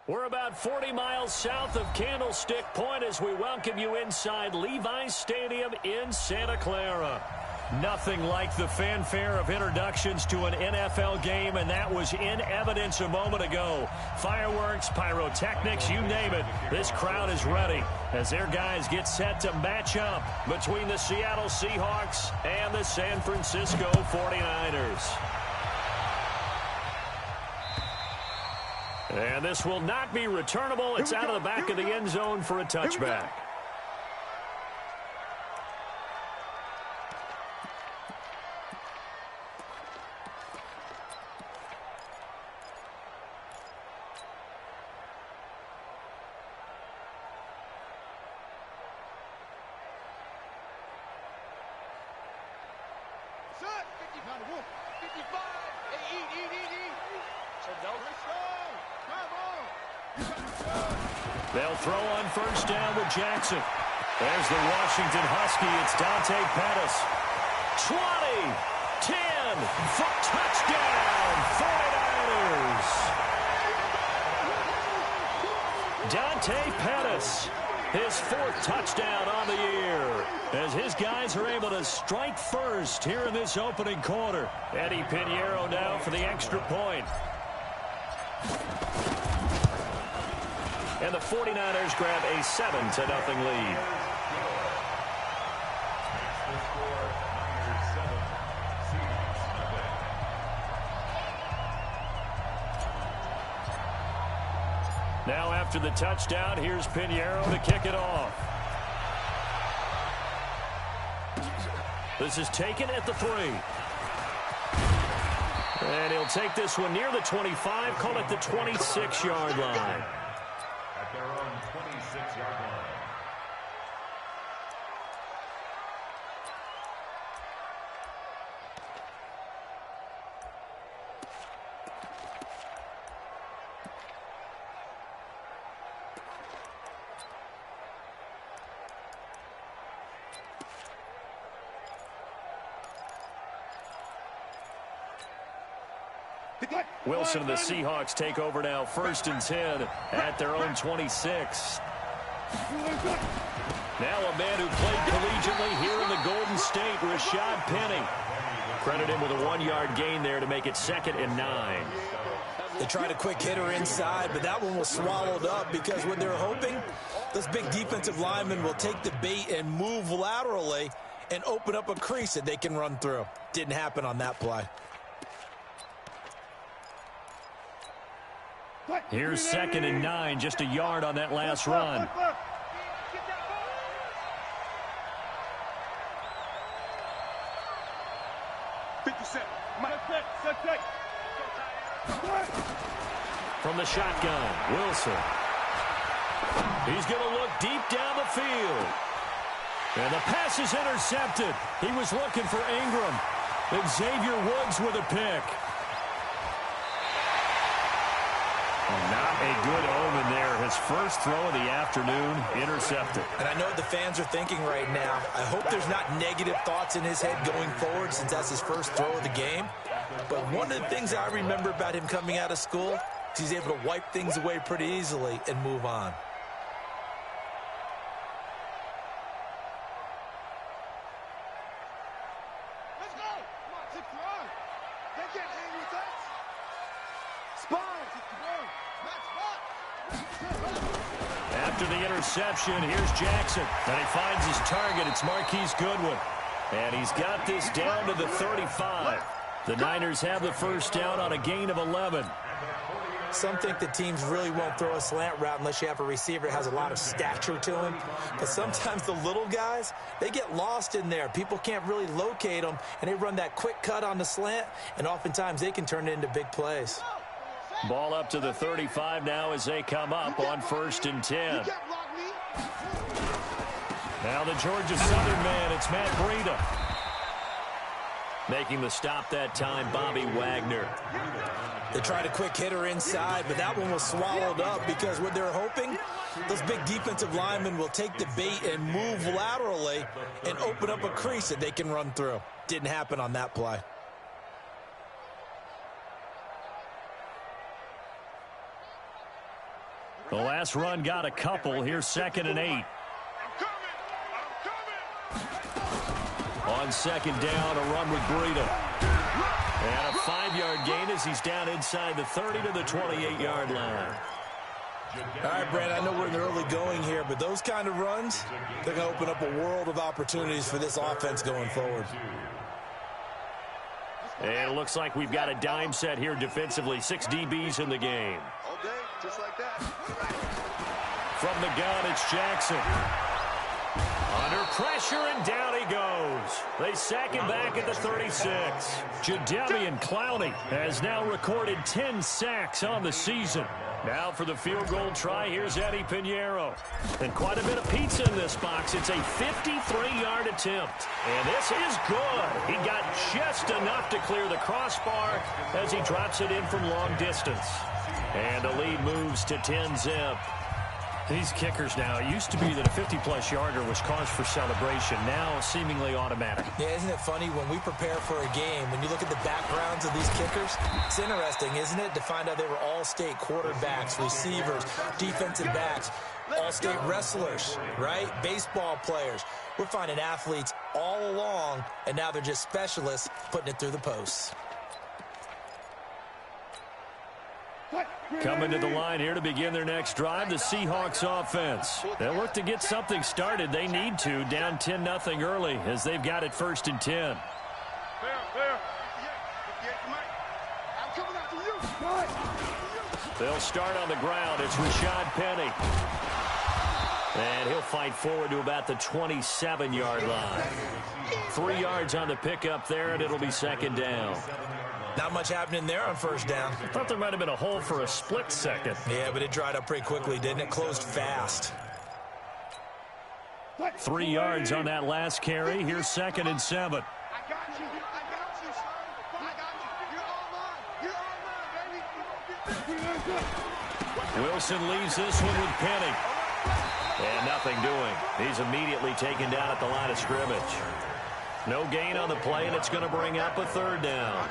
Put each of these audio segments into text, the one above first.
We're about 40 miles south of Candlestick Point as we welcome you inside Levi's Stadium in Santa Clara. Nothing like the fanfare of introductions to an NFL game, and that was in evidence a moment ago. Fireworks, pyrotechnics, you name it. This crowd is ready as their guys get set to match up between the Seattle Seahawks and the San Francisco 49ers. And this will not be returnable. It's out of the back of the end zone for a touchback. They'll throw on first down with Jackson. There's the Washington Husky. It's Dante Pettis. 20, 10, for touchdown, 49ers. Dante Pettis, his fourth touchdown on the year, as his guys are able to strike first here in this opening quarter. Eddie Pinheiro now for the extra point. And the 49ers grab a 7-0 lead. Now after the touchdown, here's Pinheiro to kick it off. This is taken at the 3. And he'll take this one near the 25, call it the 26-yard line. At their own 26-yard line. Wilson and the Seahawks take over now, 1st and 10 at their own 26. Now a man who played collegiately here in the Golden State, Rashad Penny. Credit him with a 1-yard gain there to make it 2nd and 9. They tried a quick hitter inside, but that one was swallowed up because what they're hoping, this big defensive lineman will take the bait and move laterally and open up a crease that they can run through. Didn't happen on that play. Here's 2nd and 9, just a yard on that last run. From the shotgun, Wilson. He's going to look deep down the field. And the pass is intercepted. He was looking for Ingram. Xavier Woods with a pick. Not a good omen there. His first throw of the afternoon, intercepted. And I know what the fans are thinking right now. I hope there's not negative thoughts in his head going forward since that's his first throw of the game. But one of the things I remember about him coming out of school is he's able to wipe things away pretty easily and move on. After the interception, here's Jackson. And he finds his target. It's Marquise Goodwin. And he's got this down to the 35. The Niners have the first down on a gain of 11. Some think the teams really won't throw a slant route unless you have a receiver that has a lot of stature to him. But sometimes the little guys, they get lost in there. People can't really locate them, and they run that quick cut on the slant, and oftentimes they can turn it into big plays. Ball up to the 35 now as they come up on 1st and 10. Now the Georgia Southern man, it's Matt Breida. Making the stop that time, Bobby Wagner. They tried a quick hitter inside, but that one was swallowed up because what they're hoping, those big defensive linemen will take the bait and move laterally and open up a crease that they can run through. Didn't happen on that play. The last run got a couple. Here's 2nd and 8. On 2nd down, a run with Breida. And a 5-yard gain as he's down inside the 30 to the 28-yard line. All right, Brandon, I know we're in the early going here, but those kind of runs, they're going to open up a world of opportunities for this offense going forward. And it looks like we've got a dime set here defensively. 6 DBs in the game. All day, just like that. From the gun, it's Jackson. Under pressure, and down he goes. They sack him back at the 36. Jadeveon Clowney has now recorded 10 sacks on the season. Now for the field goal try, here's Eddie Pinheiro. And quite a bit of pizza in this box. It's a 53-yard attempt. And this is good. He got just enough to clear the crossbar as he drops it in from long distance. And the lead moves to 10-zip. These kickers now, it used to be that a 50-plus yarder was cause for celebration. Now seemingly automatic. Yeah, isn't it funny when we prepare for a game, when you look at the backgrounds of these kickers, it's interesting, isn't it, to find out they were all-state quarterbacks, receivers, defensive backs, all-state wrestlers, right? Baseball players. We're finding athletes all along, and now they're just specialists putting it through the posts. Coming to the line here to begin their next drive, the Seahawks offense. They'll look to get something started. They need to, down 10-0 early as they've got it 1st and 10. They'll start on the ground. It's Rashad Penny. And he'll fight forward to about the 27-yard line. 3 yards on the pickup there, and it'll be 2nd down. Not much happening there on 1st down. I thought there might have been a hole for a split second. Yeah, but it dried up pretty quickly, didn't it? Closed fast. 3 yards on that last carry. Here's 2nd and 7. I got you. I got you, son. I got you. You're all mine. You're all mine, baby. Wilson leaves this one with Penny. And nothing doing. He's immediately taken down at the line of scrimmage. No gain on the play, and it's going to bring up a 3rd down.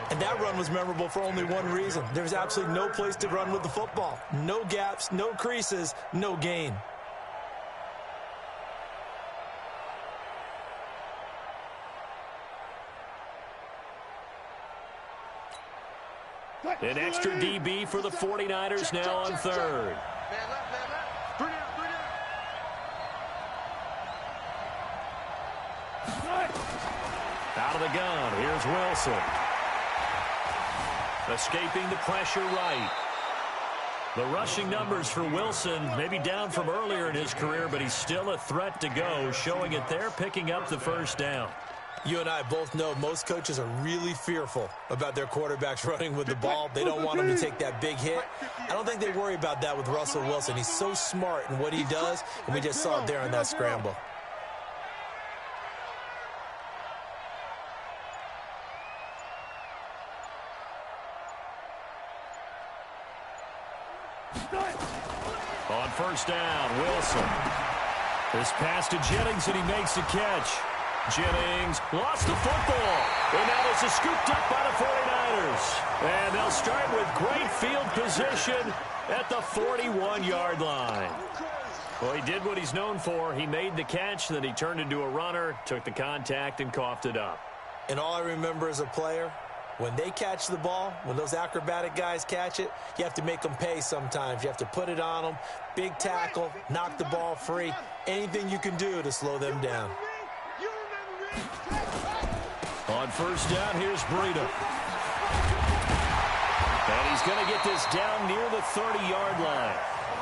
And that run was memorable for only one reason. There's absolutely no place to run with the football. No gaps, no creases, no gain. An extra DB for the 49ers now on 3rd. Out of the gun, here's Wilson. Escaping the pressure right. The rushing numbers for Wilson maybe down from earlier in his career, but he's still a threat to go, showing it there, picking up the 1st down. You and I both know most coaches are really fearful about their quarterbacks running with the ball. They don't want them to take that big hit. I don't think they worry about that with Russell Wilson. He's so smart in what he does, and we just saw it there in that scramble. On 1st down, Wilson. This pass to Jennings, and he makes the catch. Jennings lost the football. And now this is scooped up by the 49ers. And they'll start with great field position at the 41-yard line. Well, he did what he's known for. He made the catch, then he turned into a runner, took the contact, and coughed it up. And all I remember as a player, when they catch the ball, when those acrobatic guys catch it, you have to make them pay sometimes. You have to put it on them, big tackle, knock the ball free, anything you can do to slow them down. On 1st down, here's Breida. And he's going to get this down near the 30-yard line.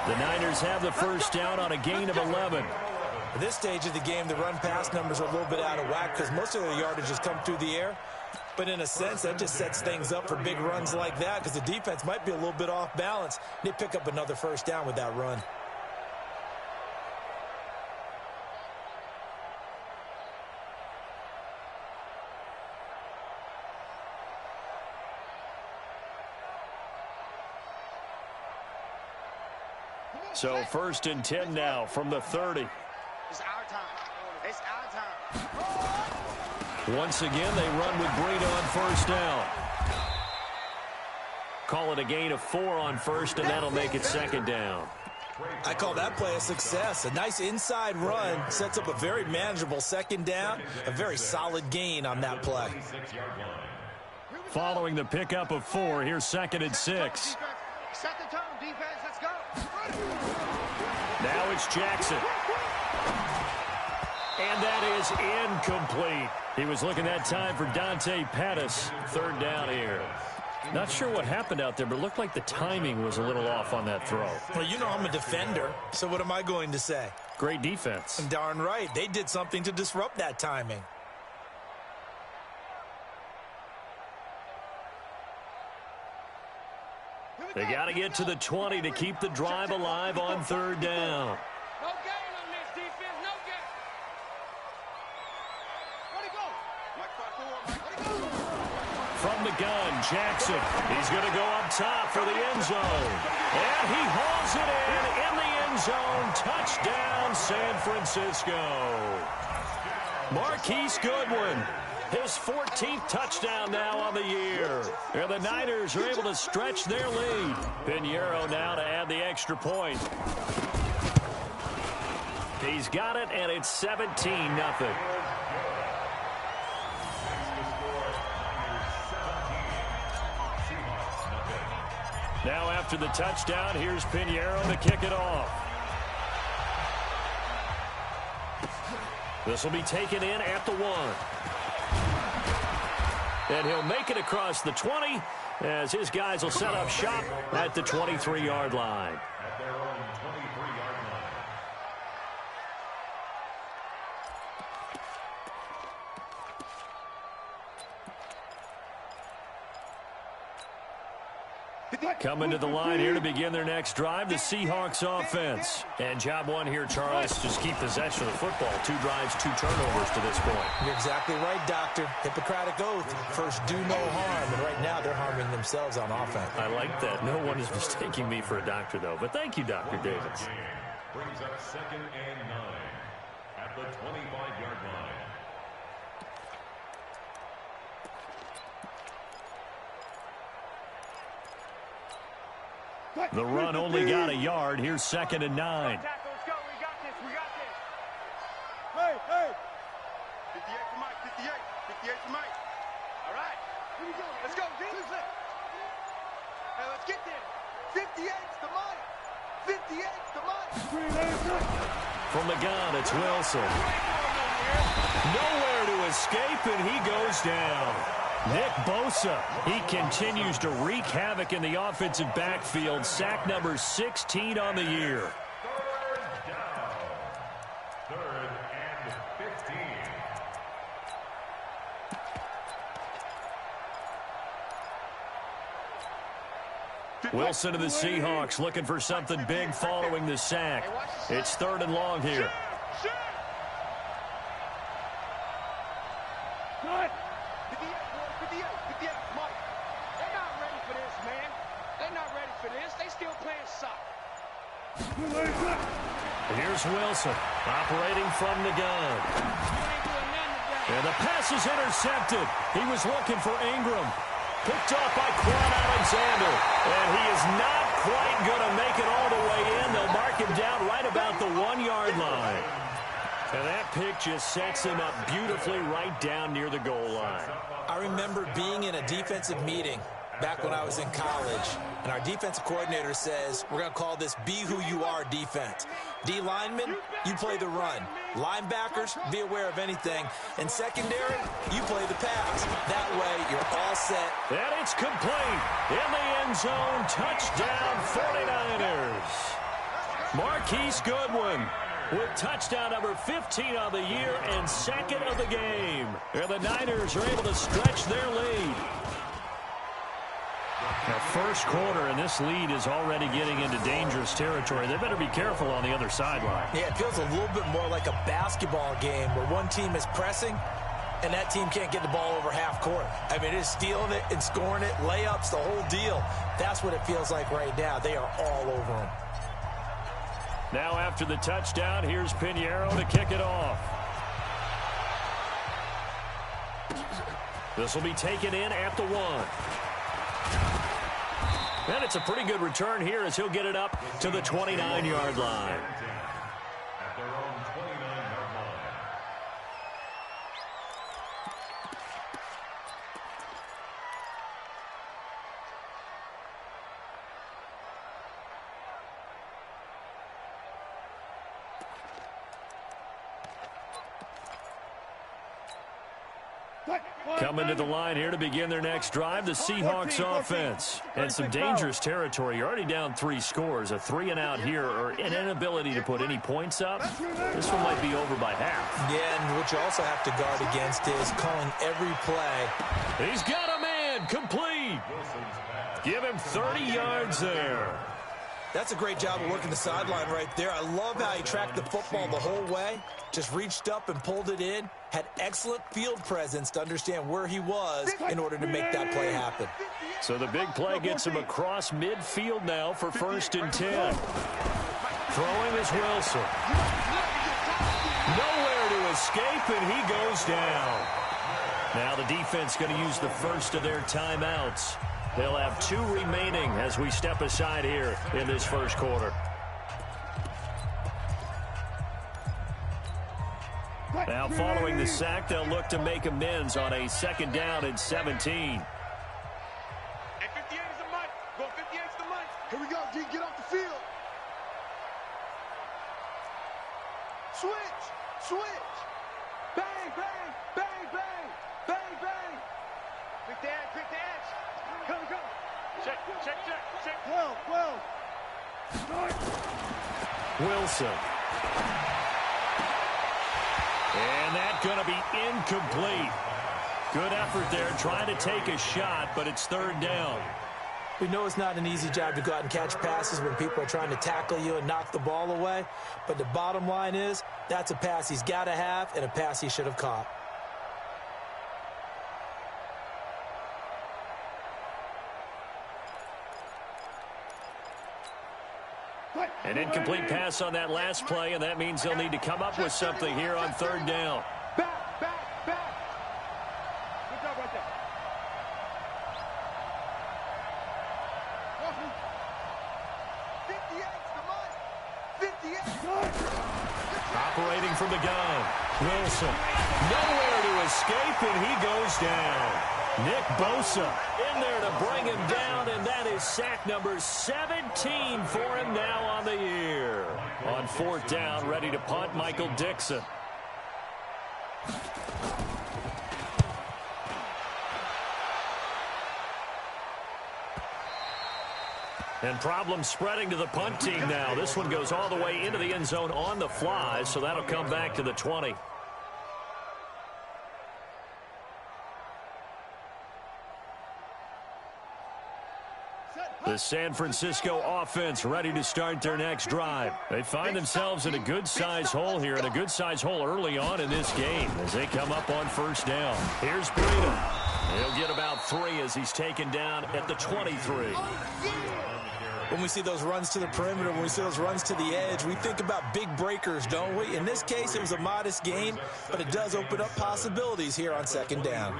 The Niners have the 1st down on a gain of 11. At this stage of the game, the run-pass numbers are a little bit out of whack because most of their yardage has come through the air. But in a sense, that just sets things up for big runs like that because the defense might be a little bit off balance. They pick up another 1st down with that run. So 1st and 10 now from the 30. It's our time. It's our time. Once again, they run with Breida on 1st down. Call it a gain of 4 on first, and that'll make it second down. I call that play a success. A nice inside run sets up a very manageable second down, a very solid gain on that play. Following the pickup of 4, here's 2nd and 6. Set the tone, defense, let's go. Now it's Jackson. And that is incomplete. He was looking that time for Dante Pettis. 3rd down here. Not sure what happened out there, but it looked like the timing was a little off on that throw. Well, you know I'm a defender, so what am I going to say? Great defense. Darn right. They did something to disrupt that timing. They got to get to the 20 to keep the drive alive on 3rd down. No gain on this defense, no gain. Where'd he go? Let it go. From the gun, Jackson. He's going to go up top for the end zone. And he hauls it in the end zone. Touchdown, San Francisco. Marquise Goodwin. His 14th touchdown now on the year. And the Niners are able to stretch their lead. Pinheiro now to add the extra point. He's got it, and it's 17-0. Now after the touchdown, here's Pinheiro to kick it off. This will be taken in at the 1. And he'll make it across the 20 as his guys will set up shop at the 23-yard line. At their own 23-yard line. Coming to the line here to begin their next drive, the Seahawks offense. And job 1 here, Charles, just keep possession of the football. 2 drives, 2 turnovers to this point. You're exactly right, Doctor. Hippocratic oath. First, do no harm. And right now, they're harming themselves on offense. I like that. No one is mistaking me for a doctor, though. But thank you, Dr. Davis. Brings up 2nd and 9 at the 25-yard line. The run only got a yard. Here's 2nd and 9. Let's go, we got this, we got this. Hey, hey. 58 to Mike, 58. 58 to Mike. All right. Here we go. Let's go, defense. Hey, let's get there. 58's to Mike. 58's to Mike. From the gun, it's Wilson. Nowhere to escape, and he goes down. Nick Bosa, he continues to wreak havoc in the offensive backfield. Sack number 16 on the year. 3rd down. 3rd and 15. Wilson of the Seahawks looking for something big following the sack. It's 3rd and long here. Cut. 58, 58, Mike. They're not ready for this, man. They're not ready for this. They still playing soccer. Here's Wilson operating from the gun. And the pass is intercepted. He was looking for Ingram. Picked off by Quan Alexander. And he is not quite going to make it all the way in. They'll mark him down right about the 1-yard line. And that pick just sets him up beautifully right down near the goal line. I remember being in a defensive meeting back when I was in college, and our defensive coordinator says, we're going to call this Be Who You Are defense. D linemen, you play the run. Linebackers, be aware of anything. And secondary, you play the pass. That way, you're all set. And it's complete. In the end zone, touchdown 49ers. Marquise Goodwin with touchdown number 15 on the year and 2nd of the game. And the Niners are able to stretch their lead. Now, first quarter, and this lead is already getting into dangerous territory. They better be careful on the other sideline. Yeah, it feels a little bit more like a basketball game where one team is pressing and that team can't get the ball over half court. I mean, it is stealing it and scoring it, layups, the whole deal. That's what it feels like right now. They are all over them. Now after the touchdown, here's Pinheiro to kick it off. This will be taken in at the 1. And it's a pretty good return here as he'll get it up to the 29-yard line. At their own 29-yard line. Coming to the line here to begin their next drive, the Seahawks offense. And some dangerous territory. You're already down 3 scores. A 3-and-out here or an inability to put any points up. This one might be over by half. Yeah, and what you also have to guard against is calling every play. He's got a man complete. Give him 30 yards there. That's a great job of working the sideline right there. I love how he tracked the football the whole way. Just reached up and pulled it in. Had excellent field presence to understand where he was in order to make that play happen. So the big play gets him across midfield now for 1st and 10. Throwing is Wilson. Nowhere to escape, and he goes down. Now the defense going to use the first of their timeouts. They'll have 2 remaining as we step aside here in this first quarter. Now following the sack, they'll look to make amends on a 2nd down and 17. And 58 is the mic. Go 58 is the mic. Here we go, D. Get off the field. Switch. Switch. Bang, bang, bang, bang, bang, bang. Quick the edge, quick the edge. Come, come. Check, check, check, check. 12. Wilson. And that's going to be incomplete. Good effort there, trying to take a shot, but it's 3rd down. We know it's not an easy job to go out and catch passes when people are trying to tackle you and knock the ball away. But the bottom line is, that's a pass he's got to have and a pass he should have caught. An incomplete pass on that last play, and that means they'll need to come up with something here on 3rd down. Back, back, back. Good job right there. 58 the mic. 58. Operating from the gun. Wilson. Nowhere to escape, and he goes down. Nick Bosa in there to bring him down, and that is sack number 17 for him now on the year. On 4th down, ready to punt, Michael Dixon. And problems spreading to the punt team now. This one goes all the way into the end zone on the fly, so that'll come back to the 20. The San Francisco offense ready to start their next drive. They find themselves in a good-sized hole here, and a good-sized hole early on in this game as they come up on 1st down. Here's Breida. He'll get about 3 as he's taken down at the 23. When we see those runs to the perimeter, when we see those runs to the edge, we think about big breakers, don't we? In this case, it was a modest gain, but it does open up possibilities here on 2nd down.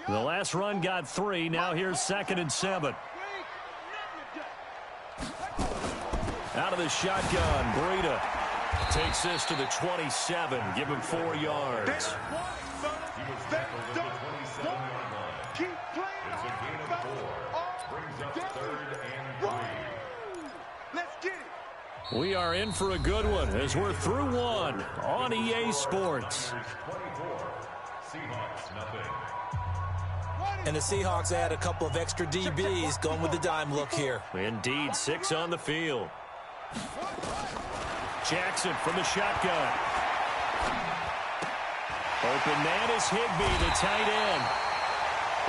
The last run got 3. Now here's 2nd and 7. Out of the shotgun, Breida takes this to the 27. Give him 4 yards. Keep playing. It's a gain of 4. Brings up 3rd and 3. Let's get it. We are in for a good one as we're through one on EA Sports. 24. Seahawks, nothing. And the Seahawks add a couple of extra DBs going with the dime look here. Indeed, 6 on the field. Jackson from the shotgun. Open man is Higbee, the tight end.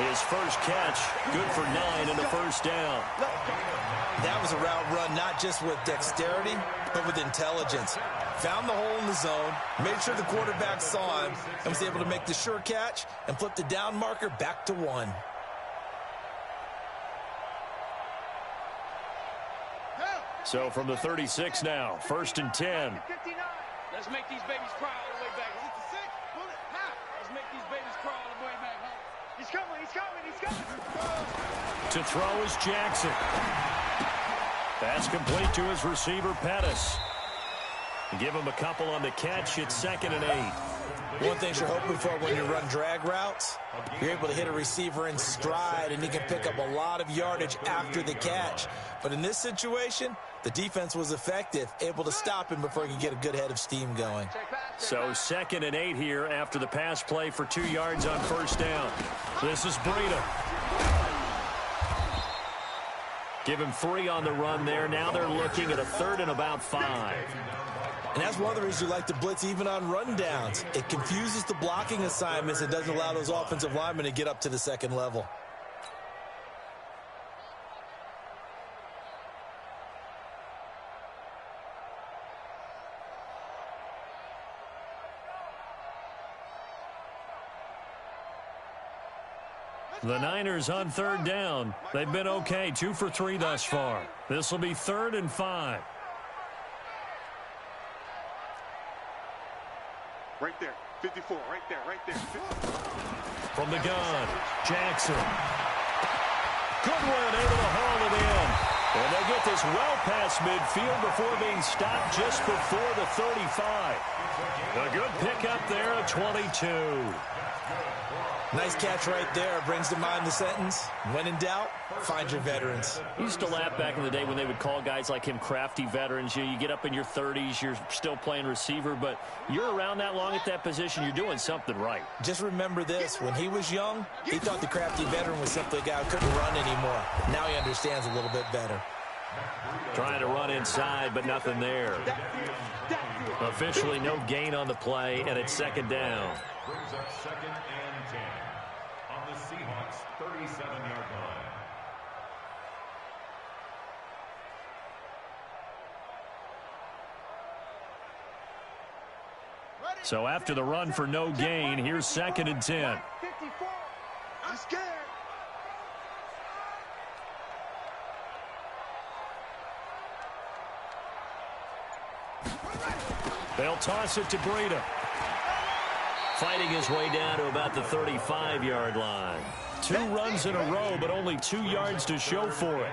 His first catch, good for 9 and a 1st down. That was a route run not just with dexterity, but with intelligence. Found the hole in the zone, made sure the quarterback saw him, and was able to make the sure catch and flip the down marker back to 1. So from the 36 now, 1st and 10. Let's make these babies cry all the way back. Is it the 6? Pull it. Let's make these babies cry all the way back home. He's coming, he's coming, he's coming. To throw is Jackson. Pass complete to his receiver, Pettis. Give him a couple on the catch. It's 2nd and 8. One thing you're hoping for when you run drag routes, you're able to hit a receiver in stride, and he can pick up a lot of yardage after the catch. But in this situation, the defense was effective, able to stop him before he could get a good head of steam going. So 2nd and 8 here after the pass play for 2 yards on 1st down. This is Breida. Give him 3 on the run there. Now they're looking at a 3rd and about 5. And that's one of the reasons you like to blitz even on rundowns. It confuses the blocking assignments and doesn't allow those offensive linemen to get up to the second level. The Niners on 3rd down. They've been okay, 2 for 3 thus far. This will be 3rd and 5. Right there, 54, right there, right there. From the gun, Jackson. Goodwin able to haul it in. And they get this well past midfield before being stopped just before the 35. A good pickup there at 22. Nice catch right there. Brings to mind the sentence, when in doubt, find your veterans. I used to laugh back in the day when they would call guys like him crafty veterans. You get up in your 30s, you're still playing receiver, but you're around that long at that position, you're doing something right. Just remember this. When he was young, he thought the crafty veteran was simply a guy who couldn't run anymore. Now he understands a little bit better. Trying to run inside, but nothing there. Officially no gain on the play, and it's 2nd down. Brings up 2nd and 10 on the Seahawks 37-yard line. So after the run for no gain, here's 2nd and 10. 54. I'm scared. They'll toss it to Breida. Fighting his way down to about the 35-yard line. 2 runs in a row, but only 2 yards to show for it.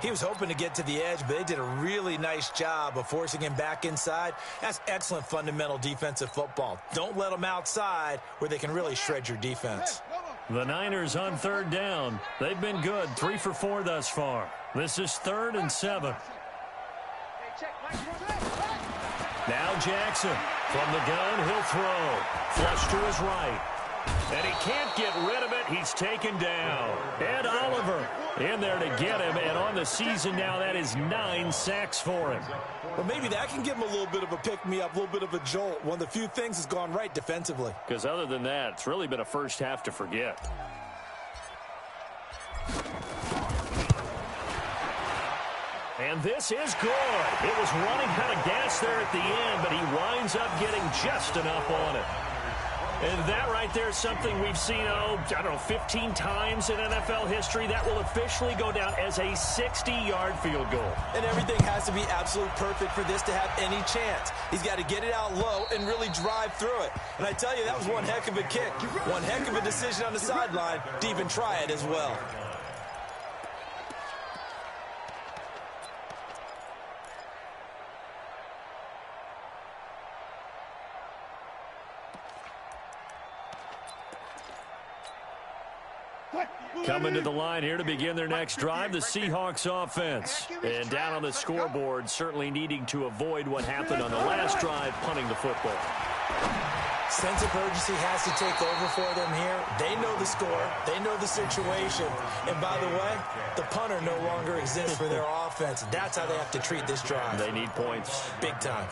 He was hoping to get to the edge, but they did a really nice job of forcing him back inside. That's excellent fundamental defensive football. Don't let them outside where they can really shred your defense. The Niners on 3rd down. They've been good, 3 for 4 thus far. This is 3rd and 7. Now Jackson. From the gun, he'll throw. Flush to his right. And he can't get rid of it. He's taken down. Ed Oliver in there to get him. And on the season now, that is 9 sacks for him. Well, maybe that can give him a little bit of a pick-me-up, a little bit of a jolt. One of the few things has gone right defensively. Because other than that, it's really been a first half to forget. And this is good. It was running out of gas there at the end, but he winds up getting just enough on it. And that right there is something we've seen, I don't know, 15 times in NFL history. That will officially go down as a 60-yard field goal. And everything has to be absolutely perfect for this to have any chance. He's got to get it out low and really drive through it. And I tell you, that was one heck of a kick. One heck of a decision on the sideline to even try it as well. Coming to the line here to begin their next drive, the Seahawks offense. And down on the scoreboard, certainly needing to avoid what happened on the last drive, punting the football. Sense of urgency has to take over for them here. They know the score. They know the situation. And by the way, the punter no longer exists for their offense. That's how they have to treat this drive. They need points. Big time.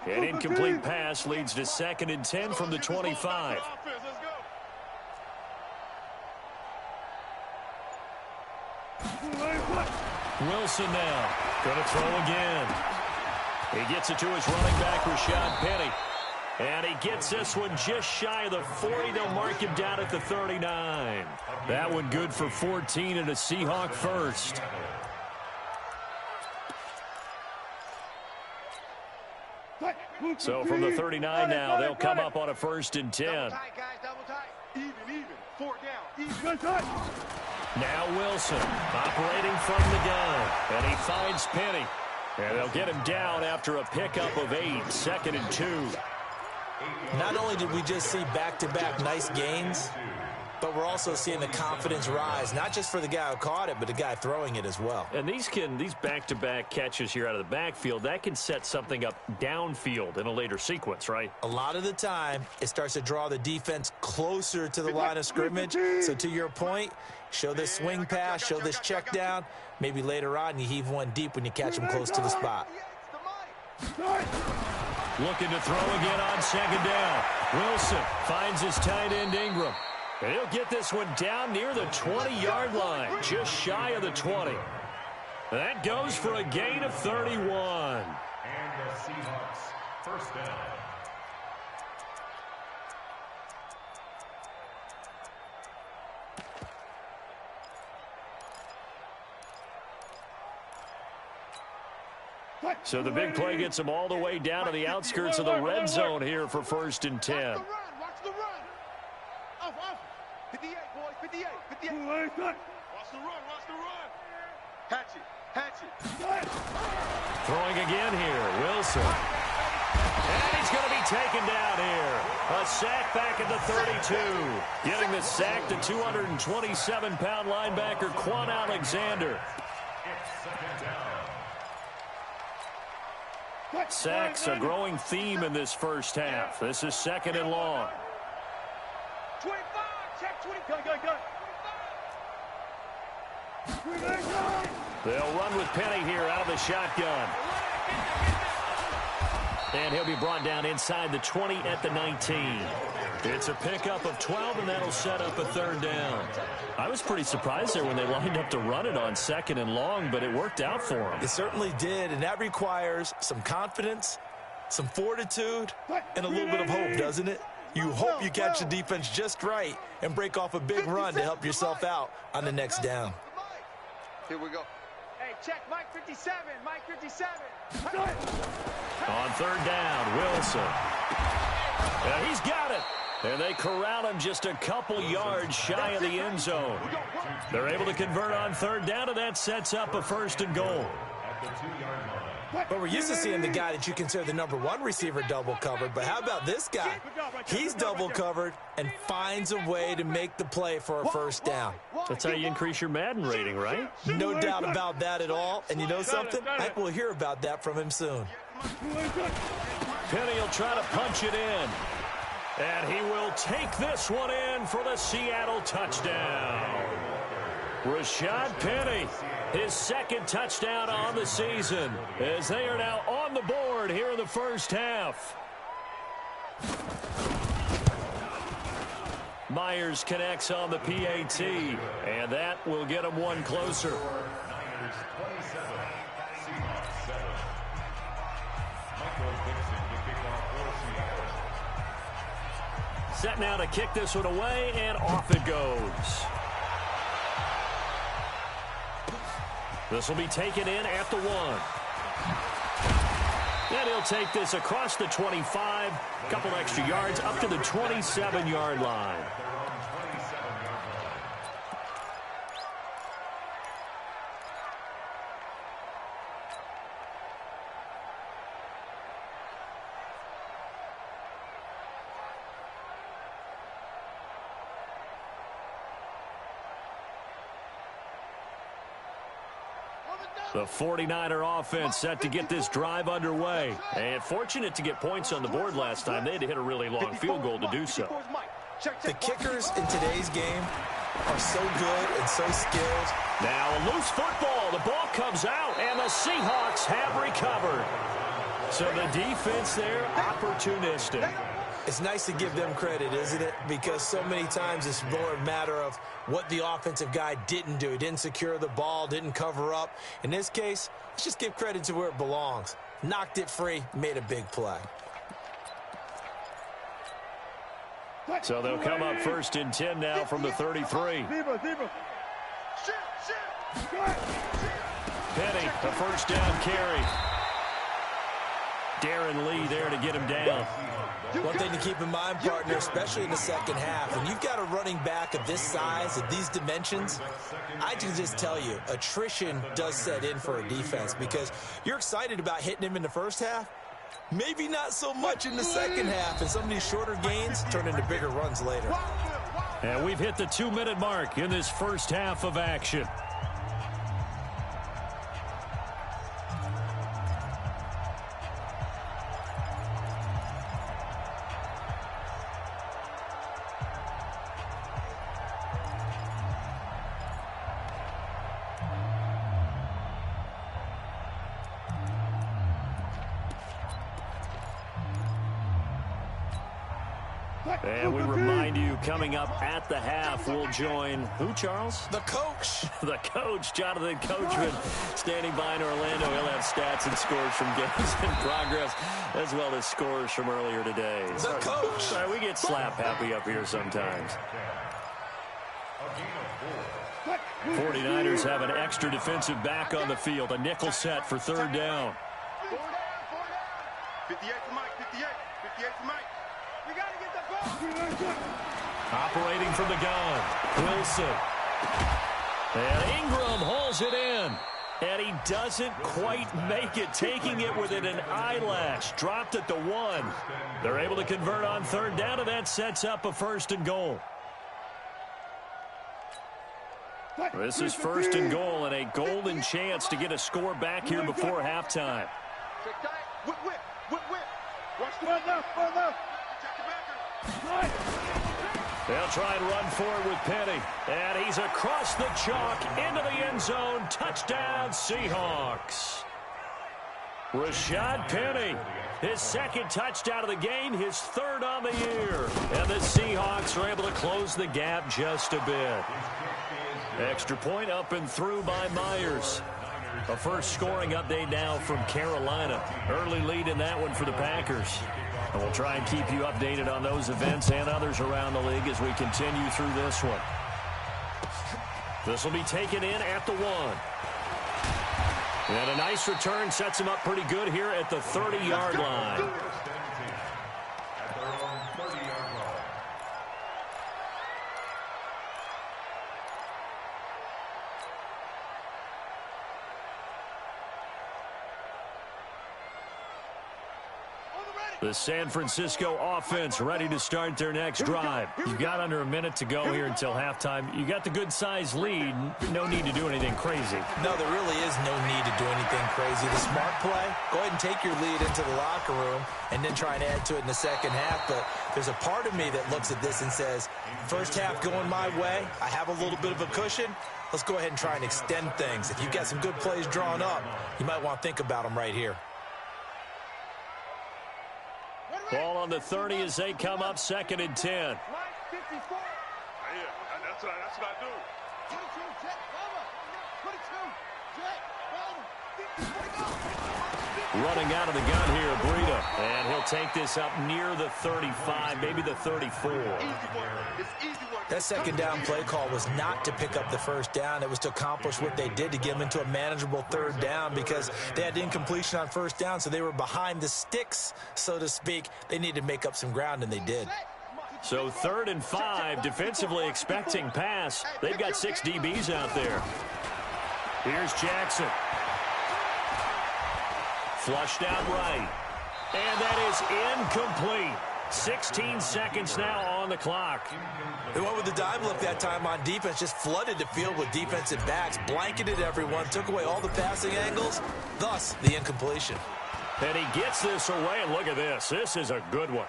An incomplete pass leads to 2nd and 10 from the 25. Wilson now going to throw again. He gets it to his running back, Rashad Penny. And he gets this one just shy of the 40. They'll mark him down at the 39. That one good for 14 and a Seahawk first. So from the 39 now, they'll come up on a 1st and 10. Double tight, guys, double tight. Even. 4 down. Even. Now Wilson operating from the gun. And he finds Penny. And they'll get him down after a pickup of 8. 2nd and 2. Not only did we just see back-to-back nice gains, but we're also seeing the confidence rise, not just for the guy who caught it, but the guy throwing it as well. And these back-to-back catches here out of the backfield, that can set something up downfield in a later sequence, right? A lot of the time, it starts to draw the defense closer to the line of scrimmage. So to your point, show this swing pass, show this check down. Maybe later on you heave one deep when you catch them close to the spot. Looking to throw again on 2nd down. Wilson finds his tight end Ingram. And he'll get this one down near the 20-yard line, just shy of the 20. That goes for a gain of 31. And the Seahawks, 1st down. So the big play gets them all the way down to the outskirts of the red zone here for 1st and 10. Watch the run. Off. 58, boys. 58. Watch the run. Hatch it. Throwing again here, Wilson. And he's going to be taken down here. A sack back at the 32. Getting the sack to 227-pound linebacker Quan Alexander. Sacks a growing theme in this first half. This is 2nd and long. 25, check 20. Go. They'll run with Penny here out of the shotgun. And he'll be brought down inside the 20 at the 19. It's a pickup of 12, and that'll set up a 3rd down. I was pretty surprised there when they lined up to run it on 2nd and long, but it worked out for them. It certainly did, and that requires some confidence, some fortitude, and a little bit of hope, doesn't it? You hope you catch the defense just right and break off a big run to help yourself out on the next down. Here we go. Hey, check Mike 57. Mike 57. On 3rd down, Wilson. Yeah, he's got it. And they corral him just a couple yards shy of the end zone. They're able to convert on 3rd down, and that sets up a 1st and goal. But we're used to seeing the guy that you consider the #1 receiver double covered. But how about this guy? He's double covered and finds a way to make the play for a 1st down. That's how you increase your Madden rating, right? No doubt about that at all. And you know something? I think we'll hear about that from him soon. Penny will try to punch it in. And he will take this one in for the Seattle touchdown. Rashad Penny, his 2nd touchdown on the season, as they are now on the board here in the first half. Myers connects on the PAT, and that will get him one closer. Niners 27, Seahawks 7. Michael Dixon to kick off for Seattle. Set now to kick this one away, and off it goes. This will be taken in at the 1. And he'll take this across the 25, a couple extra yards up to the 27-yard line. The 49er offense set to get this drive underway. And fortunate to get points on the board last time. They had to hit a really long field goal to do so. The kickers in today's game are so good and so skilled. Now a loose football. The ball comes out, and the Seahawks have recovered. So the defense there, opportunistic. It's nice to give them credit, isn't it? Because so many times it's more a matter of what the offensive guy didn't do. He didn't secure the ball, didn't cover up. In this case, let's just give credit to where it belongs. Knocked it free, made a big play. So they'll come up 1st and 10 now from the 33. Penny, a first down carry. Darren Lee there to get him down. One thing to keep in mind, partner, especially in the second half, when you've got a running back of this size, of these dimensions, I can just tell you, attrition does set in for a defense because you're excited about hitting him in the first half. Maybe not so much in the second half, and some of these shorter gains turn into bigger runs later. And we've hit the 2-minute mark in this first half of action. And we remind you, coming up at the half, we'll join who, Charles? The coach. The coach, Jonathan Coachman, standing by in Orlando. He'll have stats and scores from games in progress, as well as scores from earlier today. The coach. Sorry, we get slap happy up here sometimes. 49ers have an extra defensive back on the field. A nickel set for 3rd down. 58 to Mike, 58 to Mike. We got to get the ball. Operating from the gun, Wilson. And Ingram hauls it in. And he doesn't quite make it, taking it within an eyelash. Dropped at the 1. They're able to convert on 3rd down, and that sets up a 1st and goal. This is 1st and goal and a golden chance to get a score back here before halftime. Whip. Watch the left. They'll try and run for it with Penny. And he's across the chalk into the end zone. Touchdown, Seahawks. Rashad Penny, his 2nd touchdown of the game, his 3rd on the year. And the Seahawks are able to close the gap just a bit. Extra point up and through by Myers. A first scoring update now from Carolina. Early lead in that one for the Packers. And we'll try and keep you updated on those events and others around the league as we continue through this one. This will be taken in at the 1. And a nice return sets him up pretty good here at the 30-yard line. The San Francisco offense ready to start their next drive. You've got under a minute to go here until halftime. You got the good-sized lead. No need to do anything crazy. No, there really is no need to do anything crazy. The smart play, go ahead and take your lead into the locker room and then try and add to it in the second half. But there's a part of me that looks at this and says, first half going my way, I have a little bit of a cushion. Let's go ahead and try and extend things. If you've got some good plays drawn up, you might want to think about them right here. Ball on the 30 as they come up 2nd and 10. Yeah, that's what I do. Running out of the gun here, Breida. And he'll take this up near the 35, maybe the 34. That 2nd down play call was not to pick up the 1st down. It was to accomplish what they did to get them into a manageable 3rd down because they had incompletion on 1st down, so they were behind the sticks, so to speak. They needed to make up some ground, and they did. So 3rd and 5, defensively expecting pass. They've got 6 DBs out there. Here's Jackson. Flushed out right. And that is incomplete. 16 seconds now on the clock. They went with the dime look that time on defense, just flooded the field with defensive backs, blanketed everyone, took away all the passing angles, thus the incompletion. And he gets this away, and look at this. This is a good one.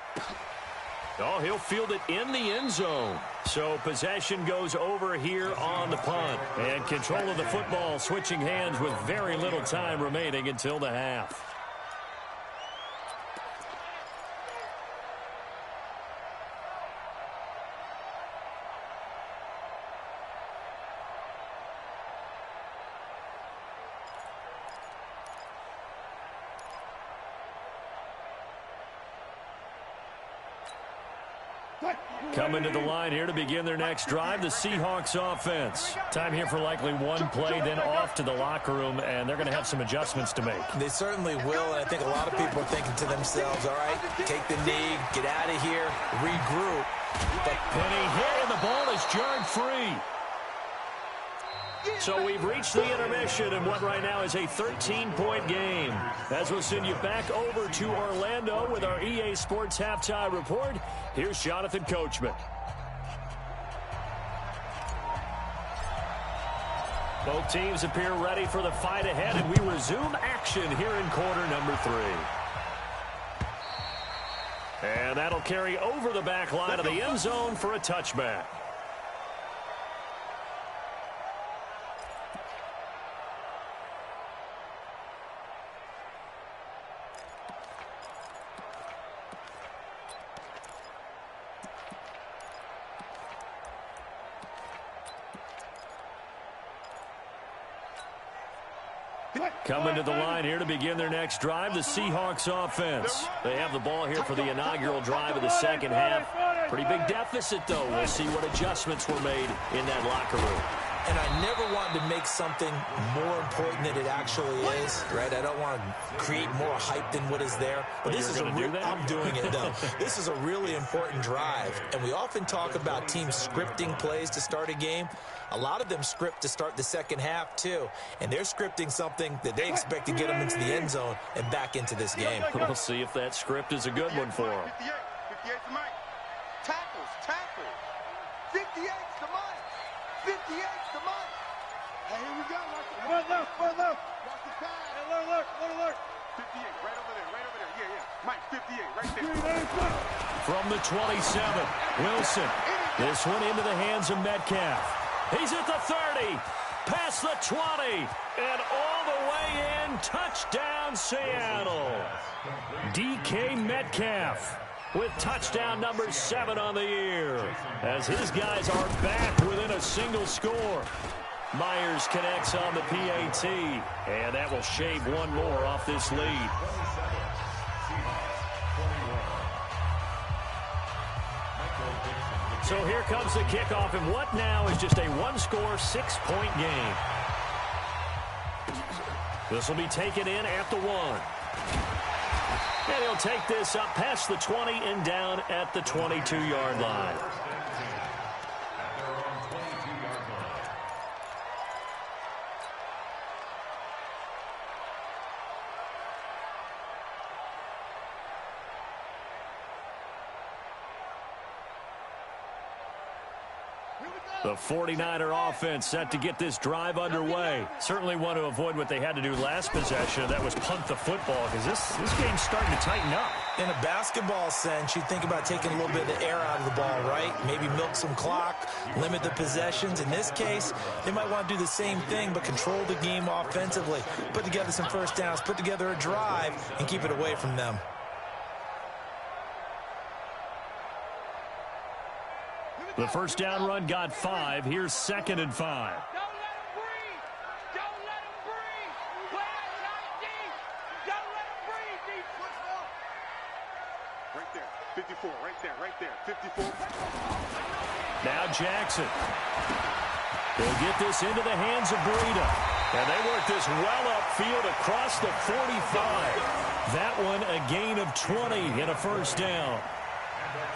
Oh, he'll field it in the end zone. So possession goes over here on the punt. And control of the football switching hands with very little time remaining until the half. Coming to the line here to begin their next drive, the Seahawks offense. Time here for likely one play, then off to the locker room, and they're going to have some adjustments to make. They certainly will, and I think a lot of people are thinking to themselves, all right, take the knee, get out of here, regroup. But Penny hit, and the ball is jarred free. So we've reached the intermission in what right now is a 13-point game. As we'll send you back over to Orlando with our EA Sports Halftime Report, here's Jonathan Coachman. Both teams appear ready for the fight ahead, and we resume action here in quarter number 3. And that'll carry over the back line of the end zone for a touchback. Coming to the line here to begin their next drive, the Seahawks offense. They have the ball here for the inaugural drive of the second half. Pretty big deficit, though. We'll see what adjustments were made in that locker room. And I never wanted to make something more important than it actually is, right? I don't want to create more hype than what is there. But this is I'm doing it, though. This is a really important drive. And we often talk about teams scripting plays to start a game. A lot of them script to start the second half, too. And they're scripting something that they expect to get them into the end zone and back into this game. We'll see if that script is a good one for them. 58 to Mike. Tackles. 58 to Mike. 58 to Mike. Hey, here we go. One left. Watch the pass. Hey, look. 58, right over there. Yeah. Mike, 58, right there. From the 27, Wilson. This one into the hands of Metcalf. He's at the 30, past the 20, and all the way in. Touchdown, Seattle. DK Metcalf with touchdown number 7 on the year, as his guys are back within a single score. Myers connects on the PAT, and that will shave one more off this lead. So here comes the kickoff, and what now is just a one-score, 6-point game. This will be taken in at the 1. And he'll take this up past the 20 and down at the 22-yard line. The 49er offense set to get this drive underway. Certainly want to avoid what they had to do last possession. That was punt the football, because this game's starting to tighten up. In a basketball sense, you think about taking a little bit of the air out of the ball, right? Maybe milk some clock, limit the possessions. In this case, they might want to do the same thing, but control the game offensively. Put together some first downs, put together a drive, and keep it away from them. The first down run got 5. Here's 2nd and 5. Don't let him breathe. Play that tight deep. Don't let him breathe, deep. Right there. 54. Right there. 54. Now Jackson. They'll get this into the hands of Breida. And they work this well upfield across the 45. That one a gain of 20 and a first down.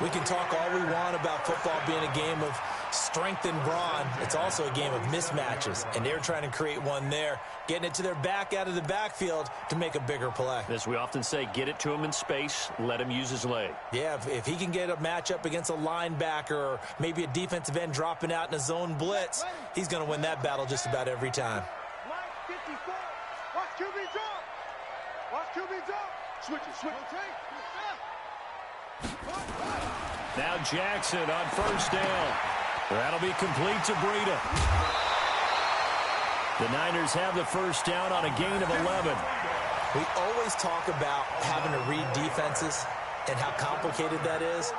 We can talk all we want about football being a game of strength and brawn. It's also a game of mismatches, and they're trying to create one there, getting it to their back out of the backfield to make a bigger play. As we often say, get it to him in space, let him use his leg. Yeah, if he can get a matchup against a linebacker or maybe a defensive end dropping out in a zone blitz, he's going to win that battle just about every time. Line 54. Watch QB drop. Switch it. Now Jackson on first down. That'll be complete to Breida. The Niners have the first down on a gain of 11. We always talk about having to read defenses and how complicated that is.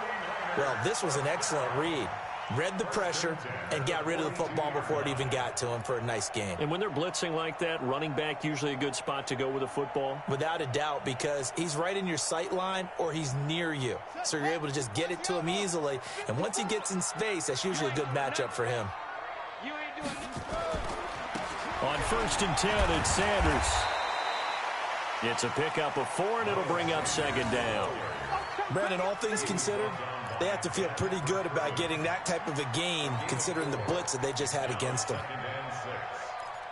Well, this was an excellent read. read the pressure, and got rid of the football before it even got to him for a nice game. And when they're blitzing like that, running back usually a good spot to go with the football? Without a doubt, because he's right in your sight line or he's near you. So you're able to just get it to him easily. And once he gets in space, that's usually a good matchup for him. On 1st and 10, it's Sanders. It's a pickup of 4, and it'll bring up 2nd down. Brandon, all things considered, they have to feel pretty good about getting that type of a gain, considering the blitz that they just had against them. 2nd and 6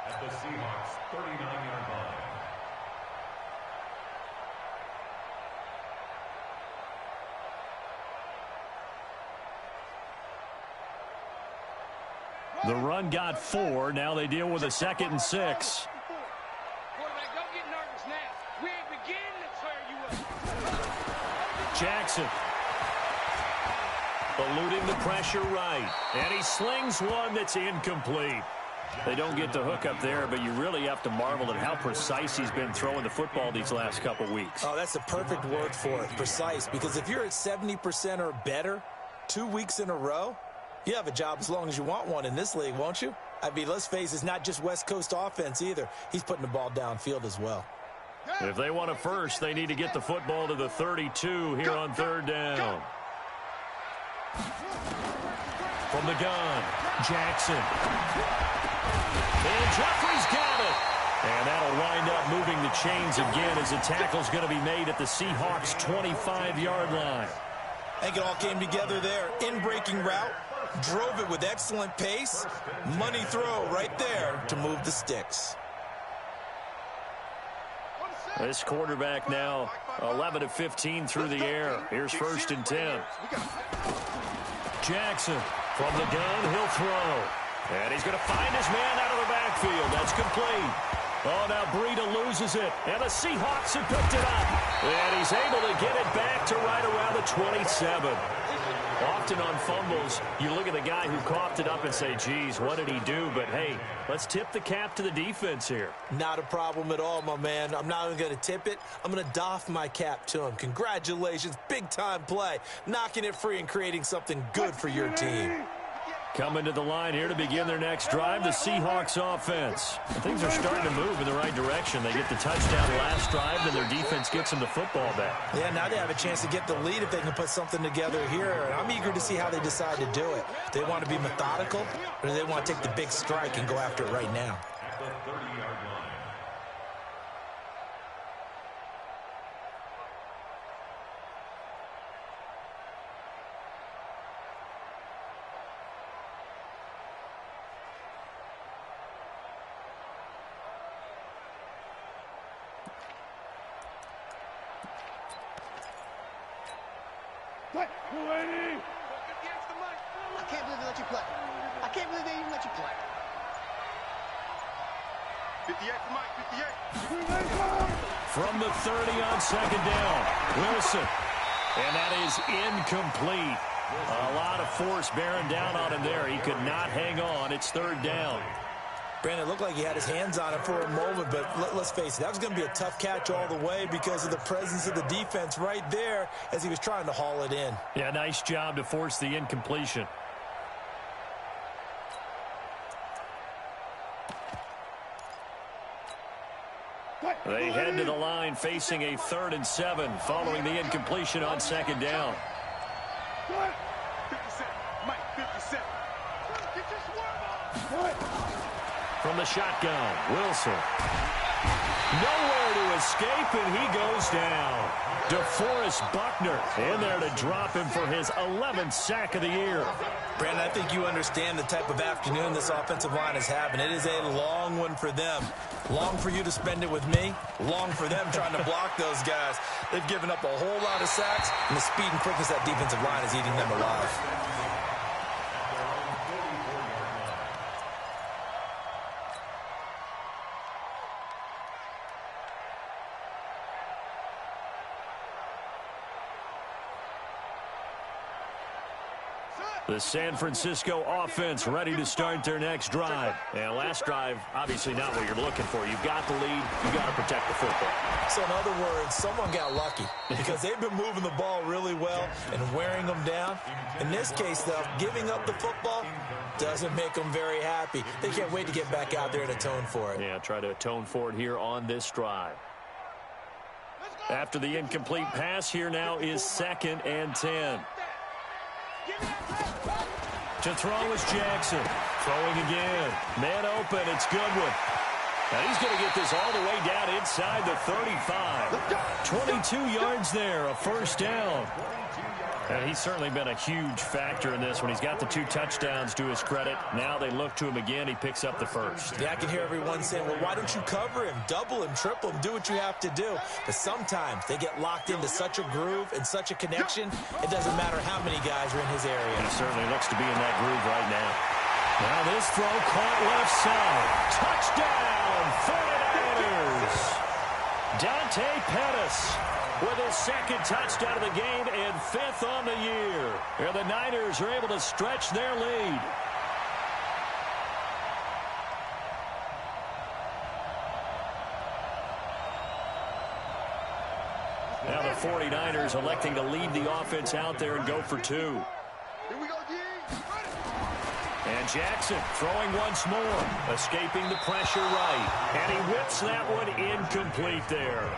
at the Seahawks' 39-yard line. The run got 4. Now they deal with a 2nd and 6. Quarterback, don't get nervous now. We ain't beginning to tear you up. Jackson. Eluding the pressure right. And he slings one that's incomplete. They don't get the hook up there, but you really have to marvel at how precise he's been throwing the football these last couple weeks. Oh, that's the perfect word for it, precise. Because if you're at 70% or better 2 weeks in a row, you have a job as long as you want one in this league, won't you? I mean, let's face it, it's not just West Coast offense either. He's putting the ball downfield as well. If they want a first, they need to get the football to the 32 here on 3rd down. From the gun, Jackson. And Jeffrey's got it. And that'll wind up moving the chains again as the tackle's going to be made at the Seahawks' 25-yard line. I think it all came together there. In-breaking route, drove it with excellent pace. Money throw right there to move the sticks. This quarterback now 11 of 15 through the air. Here's 1st and 10. Jackson from the gun, he'll throw. And he's going to find his man out of the backfield. That's complete. Oh, now Breida loses it. And the Seahawks have picked it up. And he's able to get it back to right around the 27. Often on fumbles, you look at the guy who coughed it up and say, geez, what did he do? But, hey, let's tip the cap to the defense here. Not a problem at all, my man. I'm not even going to tip it. I'm going to doff my cap to him. Congratulations. Big-time play. Knocking it free and creating something good for your team. Coming to the line here to begin their next drive, the Seahawks offense. Things are starting to move in the right direction. They get the touchdown last drive, and their defense gets them the football back. Yeah, now they have a chance to get the lead if they can put something together here. And I'm eager to see how they decide to do it. Do they want to be methodical, or do they want to take the big strike and go after it right now? At the 30-yard line. I can't believe they let you play. I can't believe they even let you play. 58 for Mike, 58. From the 30 on 2nd down, Wilson. And that is incomplete. A lot of force bearing down on him there. He could not hang on. It's 3rd down. Brandon, it looked like he had his hands on it for a moment, but let's face it, that was going to be a tough catch all the way because of the presence of the defense right there as he was trying to haul it in. Yeah, nice job to force the incompletion. They head to the line facing a 3rd and 7 following the incompletion on 2nd down. 57, Mike, 57. Get your swerve on. From the shotgun, Wilson. Nowhere to escape, and he goes down. DeForest Buckner in there to drop him for his 11th sack of the year. Brandon, I think you understand the type of afternoon this offensive line is having. It is a long one for them. Long for you to spend it with me. Long for them trying to block those guys. They've given up a whole lot of sacks, and the speed and quickness of that defensive line is eating them alive. The San Francisco offense ready to start their next drive. And last drive, obviously not what you're looking for. You've got the lead. You've got to protect the football. So in other words, someone got lucky because they've been moving the ball really well and wearing them down. In this case, though, giving up the football doesn't make them very happy. They can't wait to get back out there and atone for it. Yeah, try to atone for it here on this drive. After the incomplete pass, here now is 2nd and 10. To throw is Jackson. Throwing again. Man open. It's Goodwin. And he's going to get this all the way down inside the 35. 22 yards there, a first down. And he's certainly been a huge factor in this when he's got the 2 touchdowns to his credit. Now they look to him again. He picks up the first. Yeah, I can hear everyone saying, well, why don't you cover him, double him, triple him, do what you have to do. But sometimes they get locked into such a groove and such a connection, it doesn't matter how many guys are in his area. He certainly looks to be in that groove right now. Now this throw caught left side. Touchdown, 49ers. Dante Pettis with his 2nd touchdown of the game and 5th on the year. And the Niners are able to stretch their lead. Now the 49ers electing to lead the offense out there and go for 2. Here we go, D. And Jackson throwing once more, escaping the pressure right. And he whips that one incomplete there.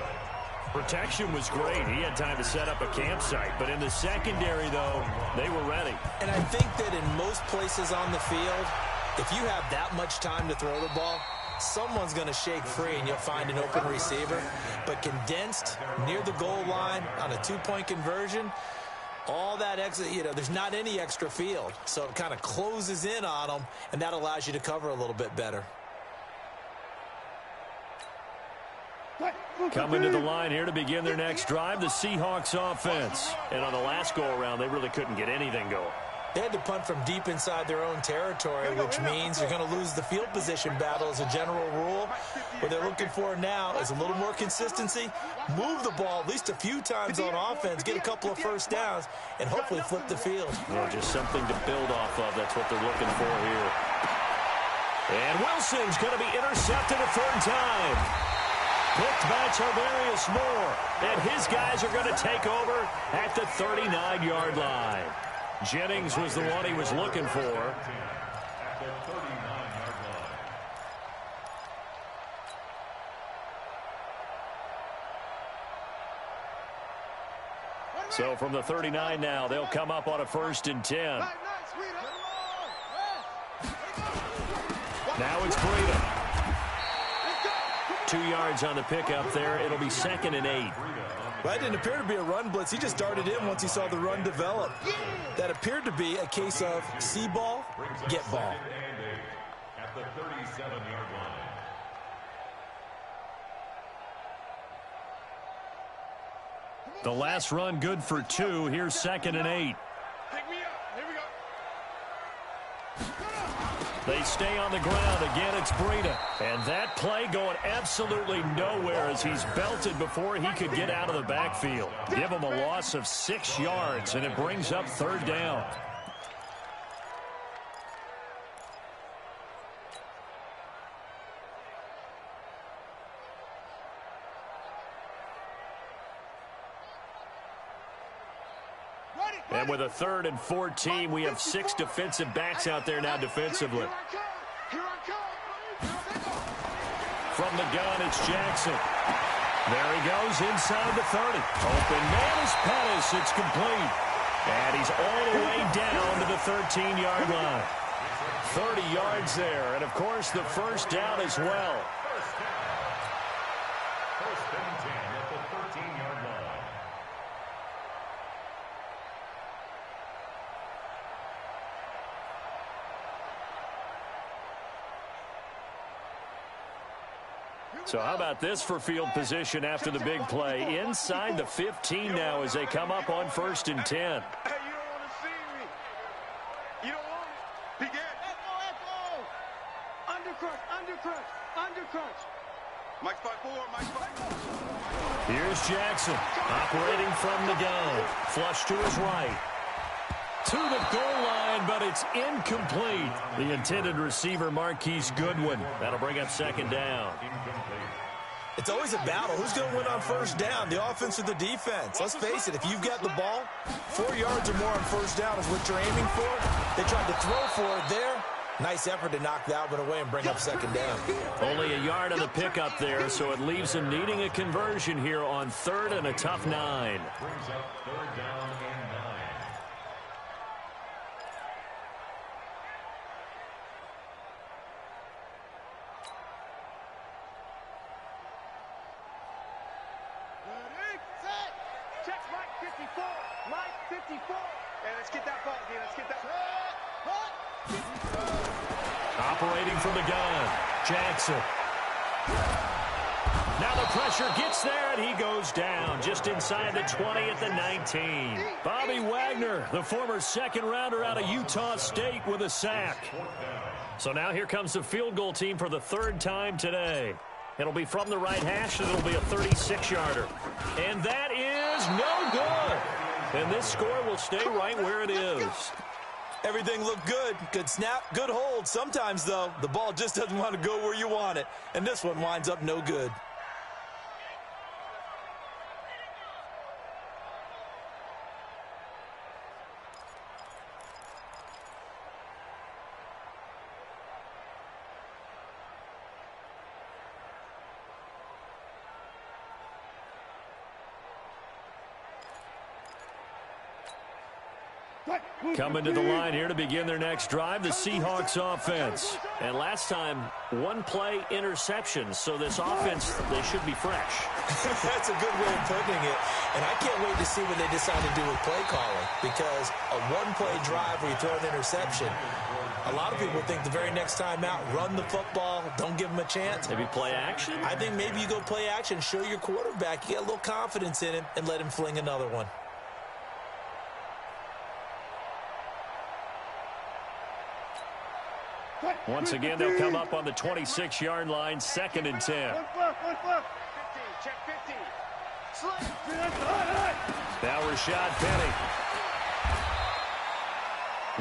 Protection was great. He had time to set up a campsite. But in the secondary, though, they were ready. And I think that in most places on the field, if you have that much time to throw the ball, someone's going to shake free and you'll find an open receiver. But condensed near the goal line on a 2-point conversion, all that extra, there's not any extra field. So it kind of closes in on them, and that allows you to cover a little bit better. Coming to the line here to begin their next drive, the Seahawks offense. And on the last go-around, they really couldn't get anything going. They had to punt from deep inside their own territory, which means you're going to lose the field position battle as a general rule. What they're looking for now is a little more consistency, move the ball at least a few times on offense, get a couple of first downs, and hopefully flip the field. Yeah, just something to build off of. That's what they're looking for here. And Wilson's going to be intercepted a 3rd time. Picked by Tarvarius Moore. And his guys are going to take over at the 39-yard line. Jennings was the one he was looking for. At the 39-yard line. So from the 39 now, they'll come up on a 1st and 10. Now it's Breida. 2 yards on the pickup there. It'll be 2nd and 8. Well, that didn't appear to be a run blitz. He just darted in once he saw the run develop. That appeared to be a case of see ball, get ball. At the 37-yard line. The last run good for 2. Here's 2nd and 8. Pick me up. Here we go. They stay on the ground. Again, it's Breida. And that play going absolutely nowhere as he's belted before he could get out of the backfield. Give him a loss of 6 yards, and it brings up 3rd down. And with a 3rd and 14, we have 6 defensive backs out there now defensively. From the gun, it's Jackson. There he goes inside the 30. Open man is Pettis. It's complete. And he's all the way down to the 13-yard line. 30 yards there. And, of course, the first down as well. First and 10 at the 13-yard line. So how about this for field position after the big play? Inside the 15 now as they come up on 1st and 10. Hey, you don't want to see me. You don't want me. Begin. Undercrunch. Mike 5-4, Mike 5-4. Here's Jackson operating from the gun. Flush to his right. to the goal line, but it's incomplete. The intended receiver, Marquise Goodwin. That'll bring up second down. It's always a battle. Who's going to win on first down, the offense or the defense? Let's face it, if you've got the ball, 4 yards or more on first down is what you're aiming for. They tried to throw for it there. Nice effort to knock that one away and bring up second down. Only a yard on the pickup there, so it leaves him needing a conversion here on third and a tough 9. Brings up third down and 9. Check Mike 54. Mike 54. Hey, let's get that ball again. Let's get that. Operating from the gun, Jackson. Now the pressure gets there, and he goes down just inside the 20 at the 19. Bobby Wagner, the former second-rounder out of Utah State, with a sack. So now here comes the field goal team for the third time today. It'll be from the right hash, and it'll be a 36-yarder. And that is no good. And this score will stay right where it is. Everything looked good. Good snap, good hold. Sometimes, though, the ball just doesn't want to go where you want it. And this one winds up no good. Coming to the line here to begin their next drive, the Seahawks offense. And last time, one-play interceptions. So this offense, they should be fresh. That's a good way of putting it. And I can't wait to see what they decide to do with play calling. Because a one-play drive where you throw an interception, a lot of people think the very next time out, run the football, don't give them a chance. Maybe play action? I think maybe you go play action, show your quarterback, you get a little confidence in him, and let him fling another one. Once again, they'll come up on the 26-yard line, 2nd and 10. 15, check 15. Now Rashad Penny.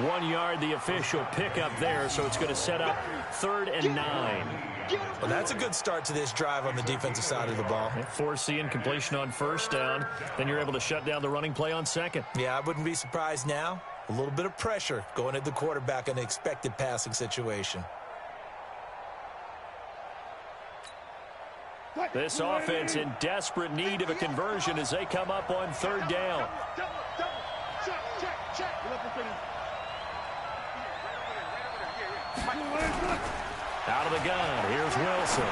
1 yard, the official pickup there, so it's going to set up 3rd and 9. Well, that's a good start to this drive on the defensive side of the ball. Force the incompletion on first down. Then you're able to shut down the running play on second. Yeah, I wouldn't be surprised now. A little bit of pressure going at the quarterback in the expected passing situation. This offense in desperate need of a conversion as they come up on 3rd down. Out of the gun, here's Wilson.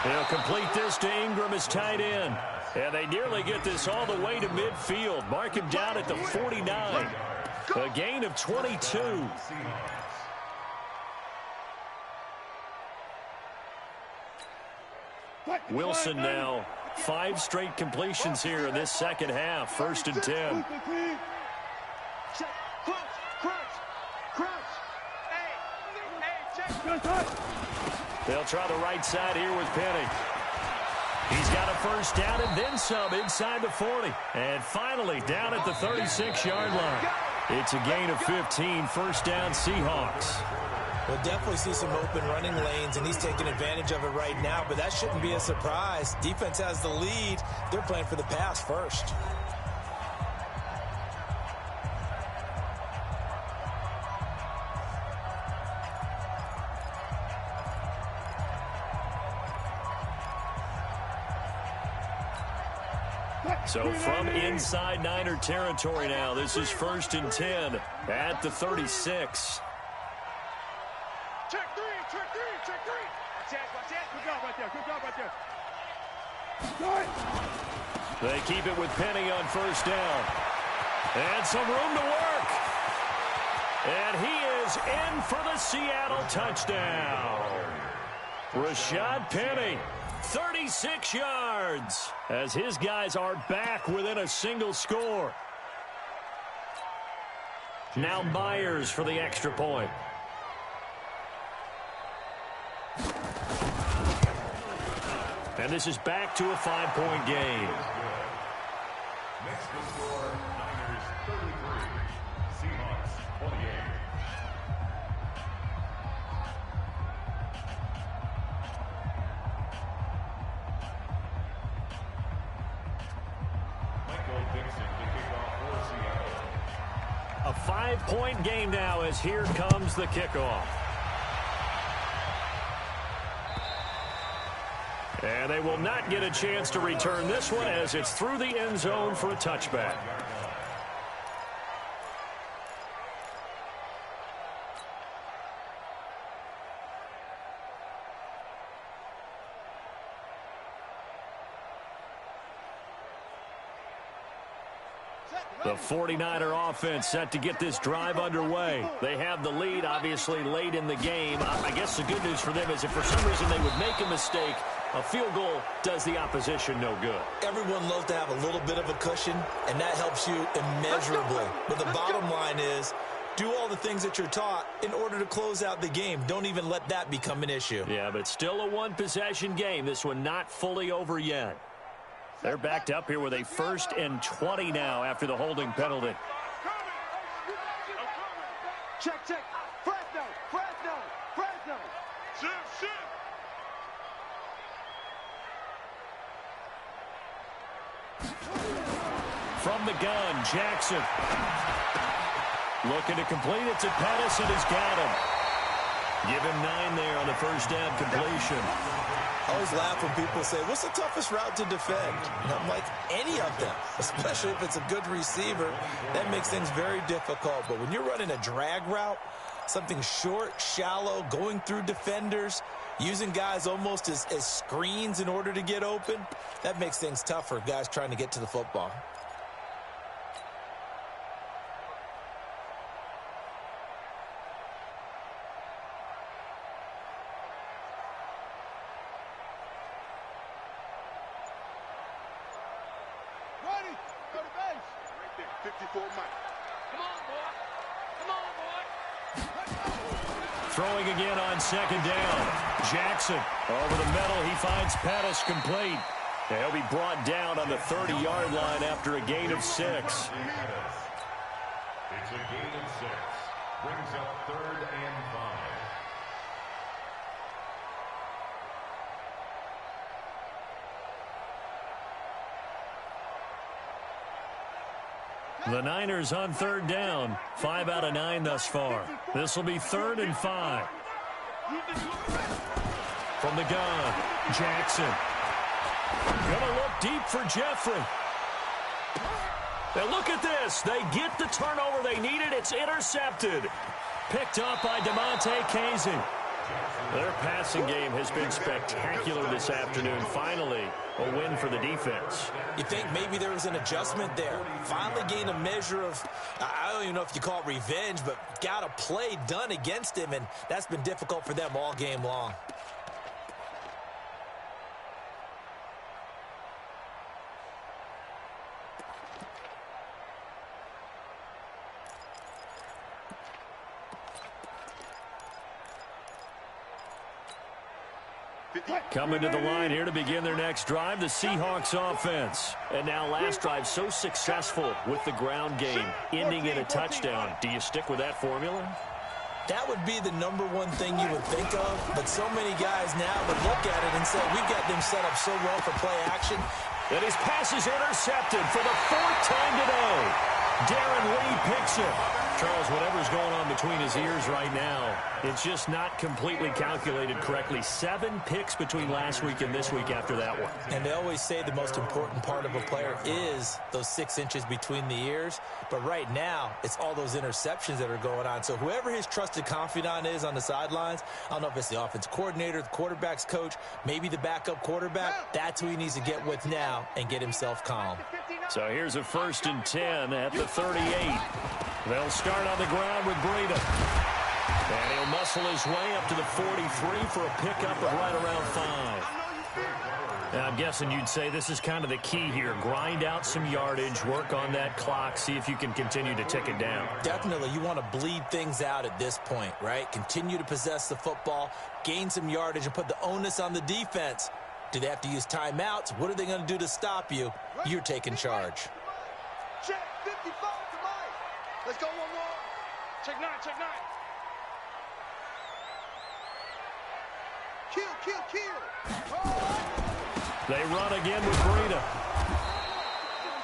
They'll complete this to Ingram as tight end. And they nearly get this all the way to midfield. Mark him down at the 49. A gain of 22. Wilson now 5 straight completions here in this second half. 1st and 10. They'll try the right side here with Penny. He's got a first down and then some inside the 40. And finally down at the 36-yard line. It's a gain of 15, 1st down Seahawks. We'll definitely see some open running lanes, and he's taking advantage of it right now, but that shouldn't be a surprise. Defense has the lead. They're playing for the pass first. So from inside Niner territory now, this is 1st and 10 at the 36. Check 3, check 3, check 3. Watch that. Good job right there. Good job right there. They keep it with Penny on 1st down. And some room to work. And he is in for the Seattle touchdown. Rashad Penny. 36 yards as his guys are back within a single score. Now Myers for the extra point. And this is back to a 5-point game. Next to score, Niners 49ers 33, Seahawks 28. Michael Dixon to kick off for Seattle. A 5-point game now as here comes the kickoff. And they will not get a chance to return this one as it's through the end zone for a touchback. The 49er offense set to get this drive underway. They have the lead, obviously, late in the game. I guess the good news for them is if for some reason they would make a mistake, a field goal does the opposition no good. Everyone loves to have a little bit of a cushion, and that helps you immeasurably. But the bottom line is, do all the things that you're taught in order to close out the game. Don't even let that become an issue. Yeah, but still a one-possession game. This one not fully over yet. They're backed up here with a 1st and 20 now after the holding penalty. Check, check. Fresno, Fresno, Fresno. Shift, shift. From the gun, Jackson. Looking to complete it to Pettis, and has got him. Give him 9 there on the first down completion. I always laugh when people say, what's the toughest route to defend? And I'm like, any of them, especially if it's a good receiver. That makes things very difficult. But when you're running a drag route, something short, shallow, going through defenders, using guys almost as screens in order to get open, that makes things tough for guys trying to get to the football. Ready? Go to base. Right there. 54 Mike. Come on, boy. Come on, boy. Throwing again on second down. Jackson over the middle. He finds Pettis complete. And he'll be brought down on the 30-yard line after a gain of 6. It's a gain of 6. Brings up 3rd and 5. The Niners on 3rd down. 5 out of 9 thus far. This will be 3rd and 5. From the gun, Jackson. Gonna look deep for Jeffrey. Now look at this. They get the turnover they needed. It's intercepted. Picked up by DeMonte Casey. Their passing game has been spectacular this afternoon. Finally, a win for the defense. You think maybe there was an adjustment there. Finally gained a measure of, I don't even know if you call it revenge, but got a play done against him, and that's been difficult for them all game long. Coming to the line here to begin their next drive, the Seahawks offense. And now last drive so successful with the ground game, ending in a touchdown. Do you stick with that formula? That would be the number one thing you would think of, but so many guys now would look at it and say, we've got them set up so well for play action. And his pass is intercepted for the 4th time today. Darren Lee picks it. Charles, whatever's going on between his ears right now, it's just not completely calculated correctly. 7 picks between last week and this week after that one. And they always say the most important part of a player is those 6 inches between the ears. But right now, it's all those interceptions that are going on. So whoever his trusted confidant is on the sidelines, I don't know if it's the offense coordinator, the quarterback's coach, maybe the backup quarterback, that's who he needs to get with now and get himself calm. So here's a 1st and 10 at the 38. They'll start on the ground with Breida. And he'll muscle his way up to the 43 for a pickup of right around 5. Now, I'm guessing you'd say this is kind of the key here. Grind out some yardage, work on that clock, see if you can continue to tick it down. Definitely. You want to bleed things out at this point, right? Continue to possess the football, gain some yardage, and put the onus on the defense. Do they have to use timeouts? What are they going to do to stop you? You're taking charge. Check. 55 to Mike. Let's go one more. Check 9, check 9. Kill. They run again with Breida.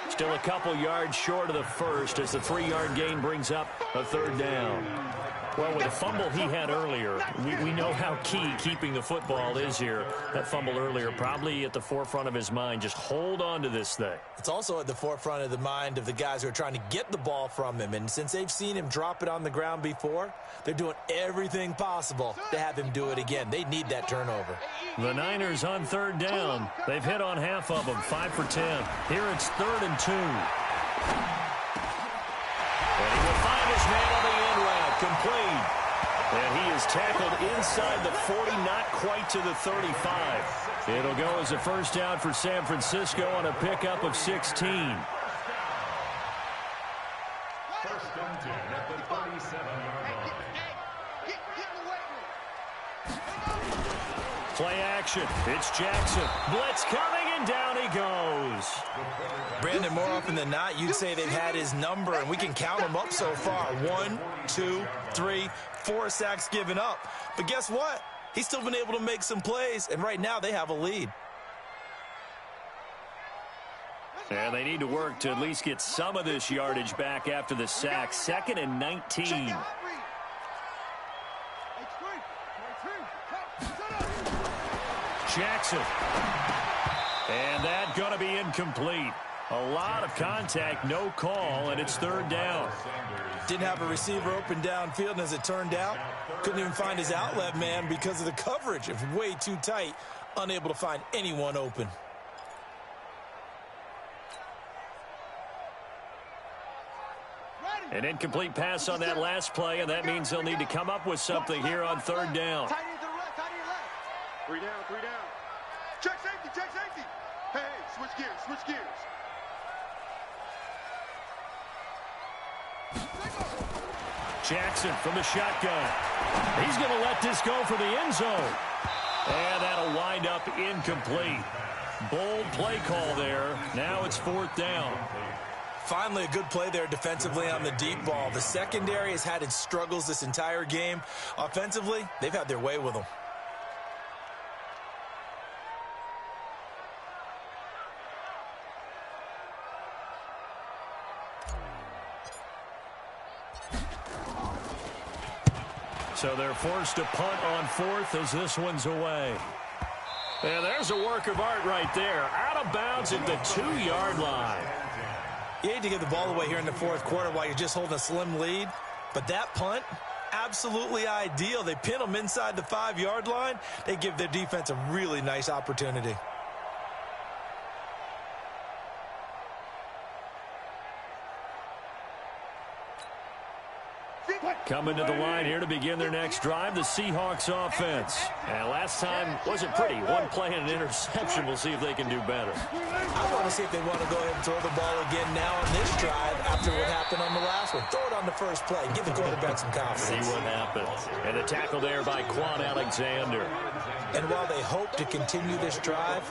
Still a couple yards short of the first as the 3-yard gain brings up a third down. Well, with the fumble he had earlier, we know how key keeping the football is here. That fumble earlier probably at the forefront of his mind. Just hold on to this thing. It's also at the forefront of the mind of the guys who are trying to get the ball from him. And since they've seen him drop it on the ground before, they're doing everything possible to have him do it again. They need that turnover. The Niners on third down. They've hit on half of them, 5 for 10. Here it's 3rd and 2. And he will find his man on the end route, complete. And he is tackled inside the 40, not quite to the 35. It'll go as a first down for San Francisco on a pickup of 16. First and 10 at the 37-yard line. Play action. It's Jackson. Blitz coming, and down he goes. Brandon, more often than not, you'd say they've had his number, and we can count them up so far. 1, 2, 3, 4 sacks given up. But guess what? He's still been able to make some plays, and right now they have a lead. And they need to work to at least get some of this yardage back after the sack. 2nd and 19. Jackson. And that going to be incomplete. A lot of contact, no call, and it's 3rd down. Didn't have a receiver open downfield, and as it turned out, couldn't even find his outlet man because of the coverage. It was way too tight, unable to find anyone open. An incomplete pass on that last play, and that means they'll need to come up with something here on 3rd down. Tight end to the left, tight end left. 3 down, 3 down. Check safety, check safety. Hey, switch gears, switch gears. Jackson from the shotgun. He's going to let this go for the end zone. And that'll wind up incomplete. Bold play call there. Now it's 4th down. Finally, a good play there defensively on the deep ball. The secondary has had its struggles this entire game. Offensively, they've had their way with them. So they're forced to punt on 4th as this one's away. And there's a work of art right there. Out of bounds at the 2-yard line. You hate to give the ball away here in the 4th quarter while you're just holding a slim lead. But that punt, absolutely ideal. They pin them inside the 5-yard line. They give their defense a really nice opportunity. Coming to the line here to begin their next drive, the Seahawks offense. And last time wasn't pretty. One play and an interception. We'll see if they can do better. I want to see if they want to go ahead and throw the ball again now on this drive after what happened on the last one. Throw it on the first play. Give the quarterback some confidence. See what happens. And a tackle there by Quan Alexander. And while they hope to continue this drive,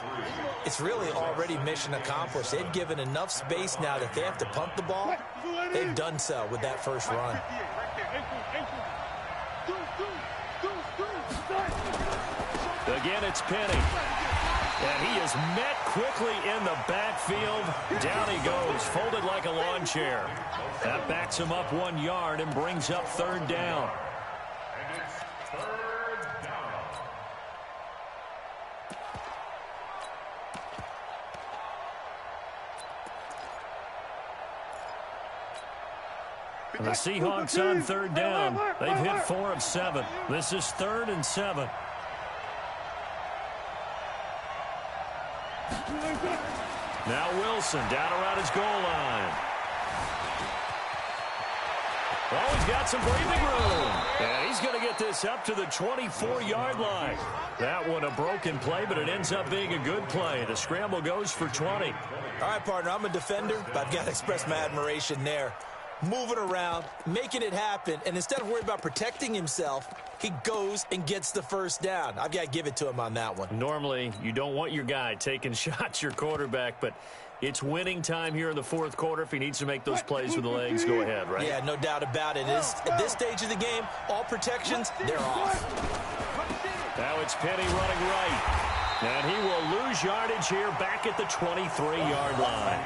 it's really already mission accomplished. They've given enough space now that they have to punt the ball. They've done so with that first run. Again, it's Penny. And he is met quickly in the backfield. Down he goes, folded like a lawn chair. That backs him up 1 yard and brings up 3rd down. And it's 3rd down. The Seahawks on 3rd down. They've hit 4 of 7. This is 3rd and 7. Now Wilson down around his goal line. Oh, he's got some breathing room. And he's going to get this up to the 24-yard line. That one a broken play, but it ends up being a good play. The scramble goes for 20. All right, partner, I'm a defender, but I've got to express my admiration there. Moving around, making it happen, and instead of worrying about protecting himself, he goes and gets the first down. I've got to give it to him on that one. Normally, you don't want your guy taking shots, your quarterback, but It's winning time here in the fourth quarter. If he needs to make those plays with the legs, go ahead, right? Yeah, no doubt about it. At this stage of the game, all protections, they're off. Now it's Penny running right. And he will lose yardage here back at the 23-yard line.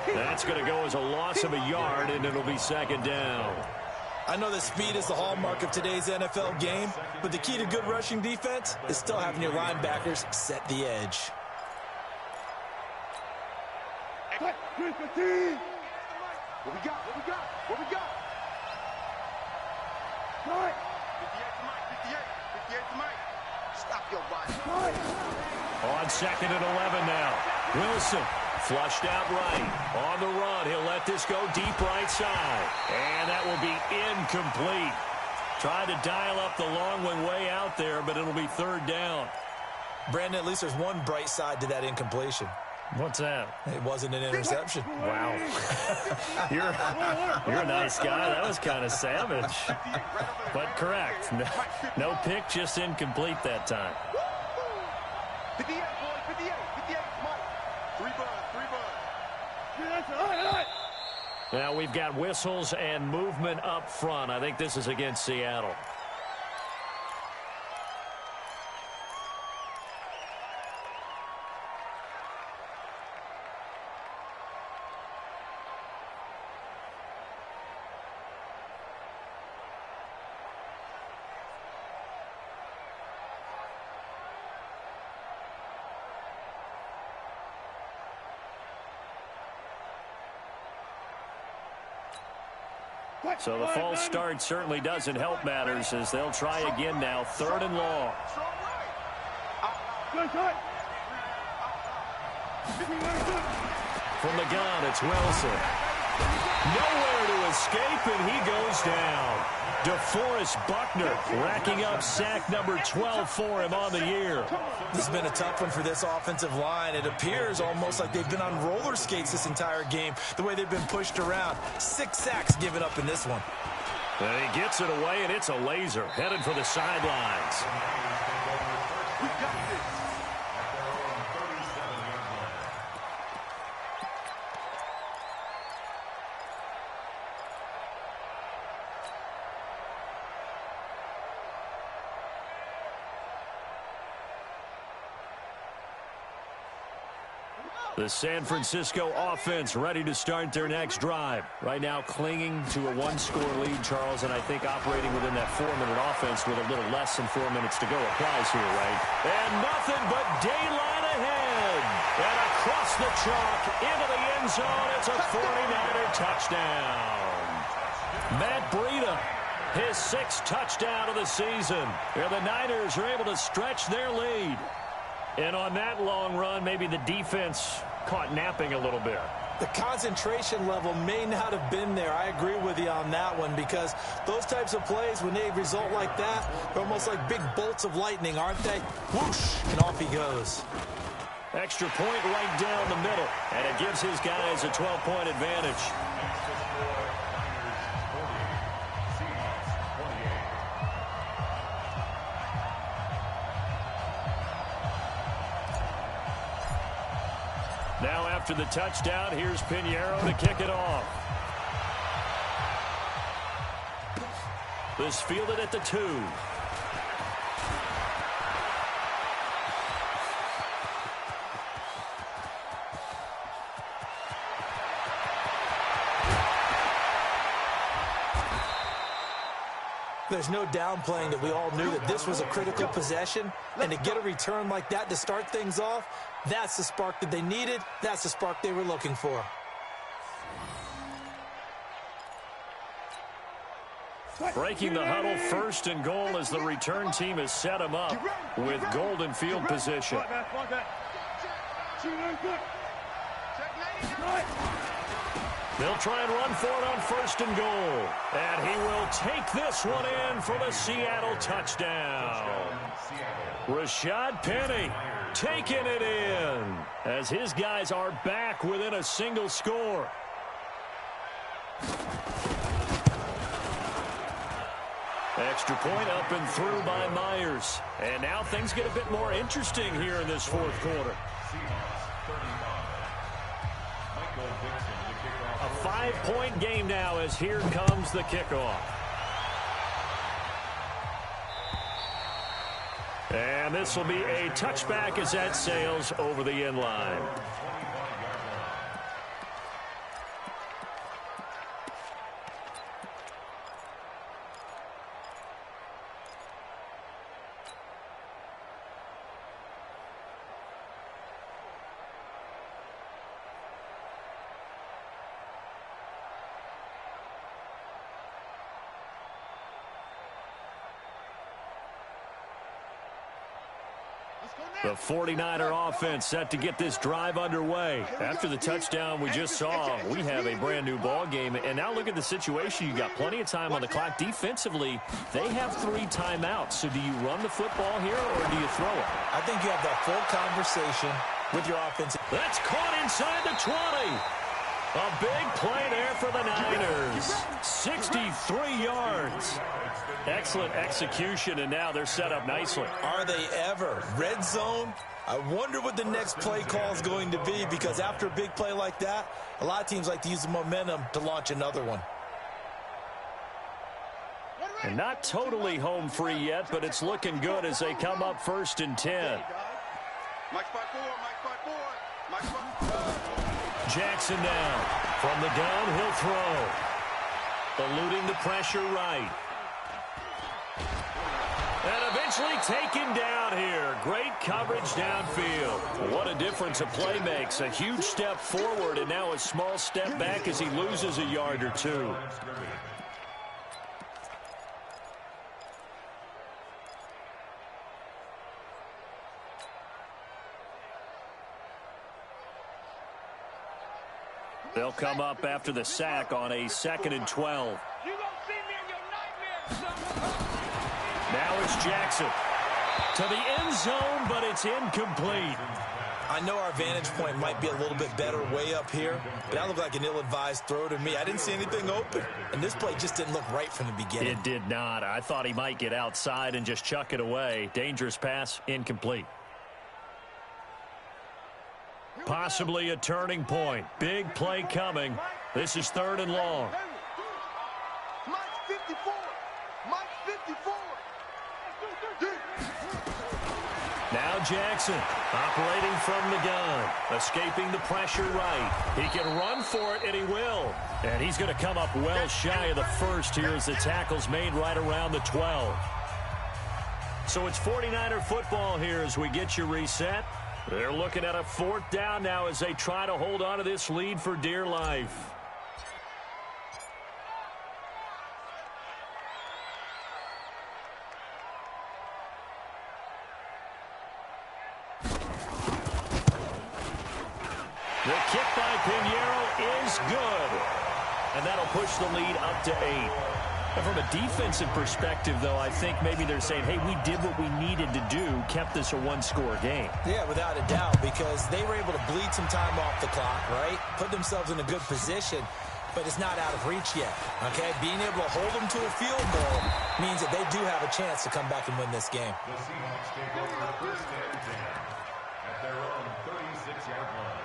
That's going to go as a loss of a yard, and it'll be second down. I know that speed is the hallmark of today's NFL game, but the key to good rushing defense is still having your linebackers set the edge. What we got? What we got? What we got? Right. 58 to Mike. 58 to Mike. Stop your body. On second and 11 now. Wilson flushed out right. On the run, he'll let this go deep right side. And that will be incomplete. Tried to dial up the long one way out there, but it'll be third down. Brandon, at least there's one bright side to that incompletion. What's that? It wasn't an interception. Wow. You're a nice guy. That was kind of savage. But correct. No pick, just incomplete that time. 58, boy. 58. 58. Mike. 3 buds. Now we've got whistles and movement up front. I think this is against Seattle. So the false start certainly doesn't help matters as they'll try again now. Third and long. From the gun, it's Wilson. Nowhere to escape, and he goes down. DeForest Buckner racking up sack number 12 for him on the year. This has been a tough one for this offensive line. It appears almost like they've been on roller skates this entire game, the way they've been pushed around. 6 sacks given up in this one. And he gets it away, and it's a laser headed for the sidelines. We got this. The San Francisco offense ready to start their next drive. Right now clinging to a one-score lead, Charles, and I think operating within that 4-minute offense with a little less than 4 minutes to go applies here, right? And nothing but daylight ahead. And across the chalk into the end zone, it's a 49er touchdown. Matt Breida, his 6th touchdown of the season. And the Niners are able to stretch their lead. And on that long run, maybe the defense caught napping a little bit. The concentration level may not have been there. I agree with you on that one because those types of plays, when they result like that, they're almost like big bolts of lightning, aren't they? Whoosh, and off he goes. Extra point right down the middle, and it gives his guys a 12-point advantage. Now after the touchdown, here's Pinheiro to kick it off. This fielded at the 2. There's no downplaying that we all knew that this was a critical possession, and to get a return like that to start things off, that's the spark that they needed. That's the spark they were looking for. Breaking the huddle, 1st and goal as the return team has set him up with golden field position. They'll try and run for it on 1st and goal. And he will take this one in for the Seattle touchdown. Rashad Penny taking it in as his guys are back within a single score. Extra point up and through by Myers. And now things get a bit more interesting here in this 4th quarter. A 5-point game now as here comes the kickoff. And this will be a touchback as that sails over the end line. The 49er offense set to get this drive underway. After the touchdown we just saw, we have a brand new ball game. And now look at the situation. You got plenty of time on the clock. Defensively, they have 3 timeouts. So do you run the football here or do you throw it? I think you have that full conversation with your offense. That's caught inside the 20. A big play there for the Niners. 63 yards. Excellent execution, and now they're set up nicely. Are they ever? Red zone? I wonder what the next play call is going to be, because after a big play like that, a lot of teams like to use the momentum to launch another one. And not totally home free yet, but it's looking good as they come up 1st and 10. Jackson now. From the gun, he'll throw. Eluding the pressure right. And eventually taken down here. Great coverage downfield. What a difference a play makes. A huge step forward and now a small step back as he loses a yard or 2. They'll come up after the sack on a 2nd and 12. Now it's Jackson to the end zone, but it's incomplete. I know our vantage point might be a little bit better way up here, but that looked like an ill-advised throw to me. I didn't see anything open, and this play just didn't look right from the beginning. It did not. I thought he might get outside and just chuck it away. Dangerous pass, incomplete. Possibly a turning point. Big play coming. This is 3rd and long. Mike 54. Mike 54. Now Jackson operating from the gun. Escaping the pressure right. He can run for it, and he will. And he's going to come up well shy of the first here as the tackle's made right around the 12. So it's 49er football here as we get you reset. They're looking at a 4th down now as they try to hold on to this lead for dear life. The kick by Pinheiro is good. And that'll push the lead up to 8. And from a defensive perspective, though, I think maybe they're saying, hey, we did what we needed to do, kept this a 1-score game. Yeah, without a doubt, because they were able to bleed some time off the clock, right? Put themselves in a good position, but it's not out of reach yet, okay? Being able to hold them to a field goal means that they do have a chance to come back and win this game. The Seahawks take over 1st and 10 at their own 36-yard line.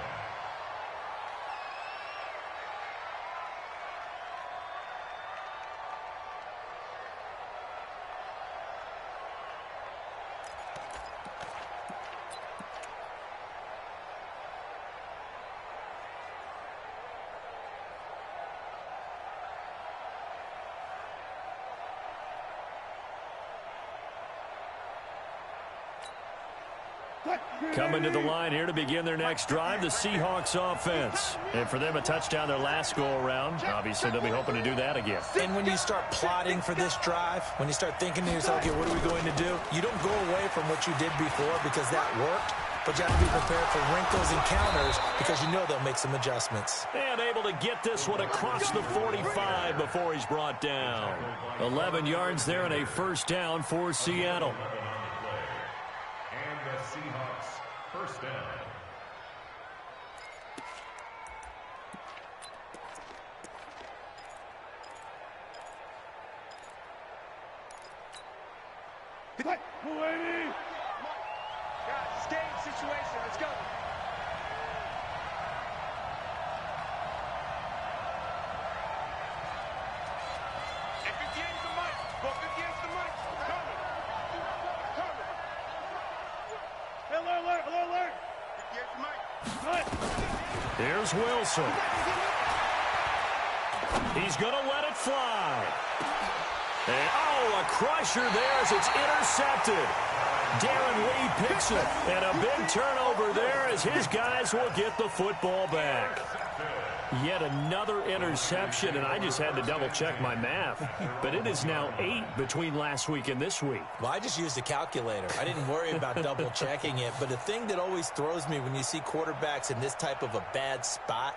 Coming to the line here to begin their next drive, the Seahawks offense. And for them, a touchdown their last go-around. Obviously, they'll be hoping to do that again. And when you start plotting for this drive, when you start thinking to yourself, okay, what are we going to do? You don't go away from what you did before because that worked, but you have to be prepared for wrinkles and counters because you know they'll make some adjustments. And able to get this one across the 45 before he's brought down. 11 yards there and a 1st down for Seattle. And the Seahawks 1st down. Guys, it's game situation. Let's go. Alert. 58 to Mike. Here's Wilson. He's going to let it fly. And, oh, a crusher there as it's intercepted. Darren Lee picks it. And a big turnover there as his guys will get the football back. Yet another interception, and I just had to double-check my math. But it is now 8 between last week and this week. Well, I just used a calculator. I didn't worry about double-checking it. But the thing that always throws me when you see quarterbacks in this type of a bad spot,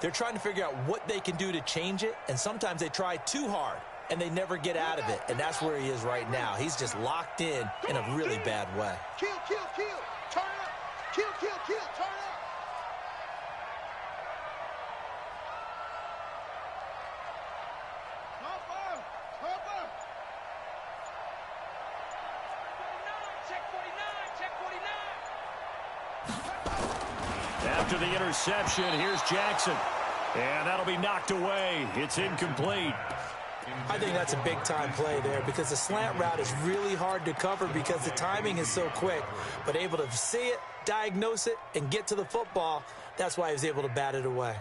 they're trying to figure out what they can do to change it, and sometimes they try too hard, and they never get out of it. And that's where he is right now. He's just locked in a really bad way. Kill. Turn up. Kill. Turn up. After the interception, here's Jackson. And that'll be knocked away. It's incomplete. I think that's a big-time play there because the slant route is really hard to cover because the timing is so quick. But able to see it, diagnose it, and get to the football, that's why he was able to bat it away.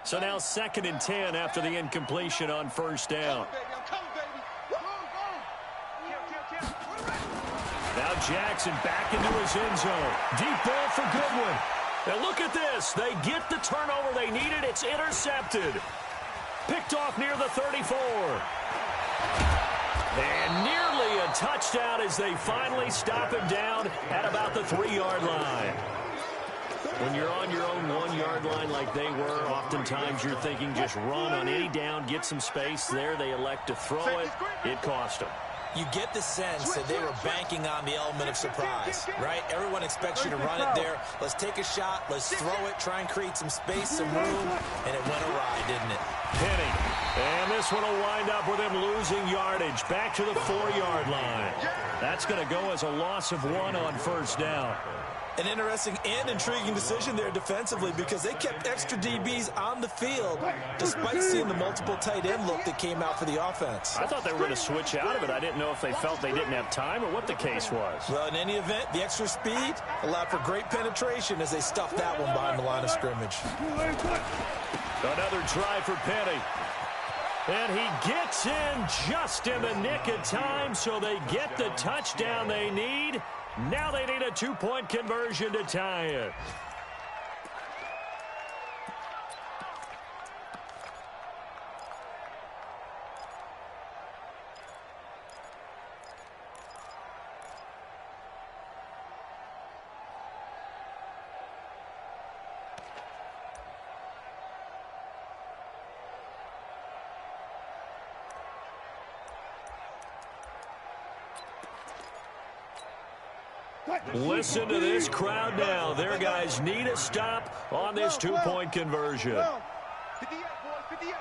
So now 2nd and 10 after the incompletion on first down. Now Jackson back into his end zone. Deep ball for Goodwin. Now look at this. They get the turnover they needed. It's intercepted. Picked off near the 34. And nearly a touchdown as they finally stop him down at about the 3-yard line. When you're on your own 1-yard line like they were, oftentimes you're thinking just run on any down, get some space. There they elect to throw it. It cost them. You get the sense that they were banking on the element of surprise, right? Everyone expects you to run it there. Let's take a shot. Let's throw it. Try and create some space, some room. And it went awry, didn't it? Penny. And this one will wind up with him losing yardage. Back to the 4-yard line. That's going to go as a loss of 1 on first down. An interesting and intriguing decision there defensively because they kept extra DBs on the field despite seeing the multiple tight end look that came out for the offense. I thought they were going to switch out of it. I didn't know if they felt they didn't have time or what the case was. Well, in any event, the extra speed allowed for great penetration as they stuffed that one behind the line of scrimmage. Another try for Penny. And he gets in just in the nick of time, so they get the touchdown they need. Now they need a 2-point conversion to tie it. Listen to this crowd now. Their guys need a stop on this 2-point conversion. 58, boys, 58.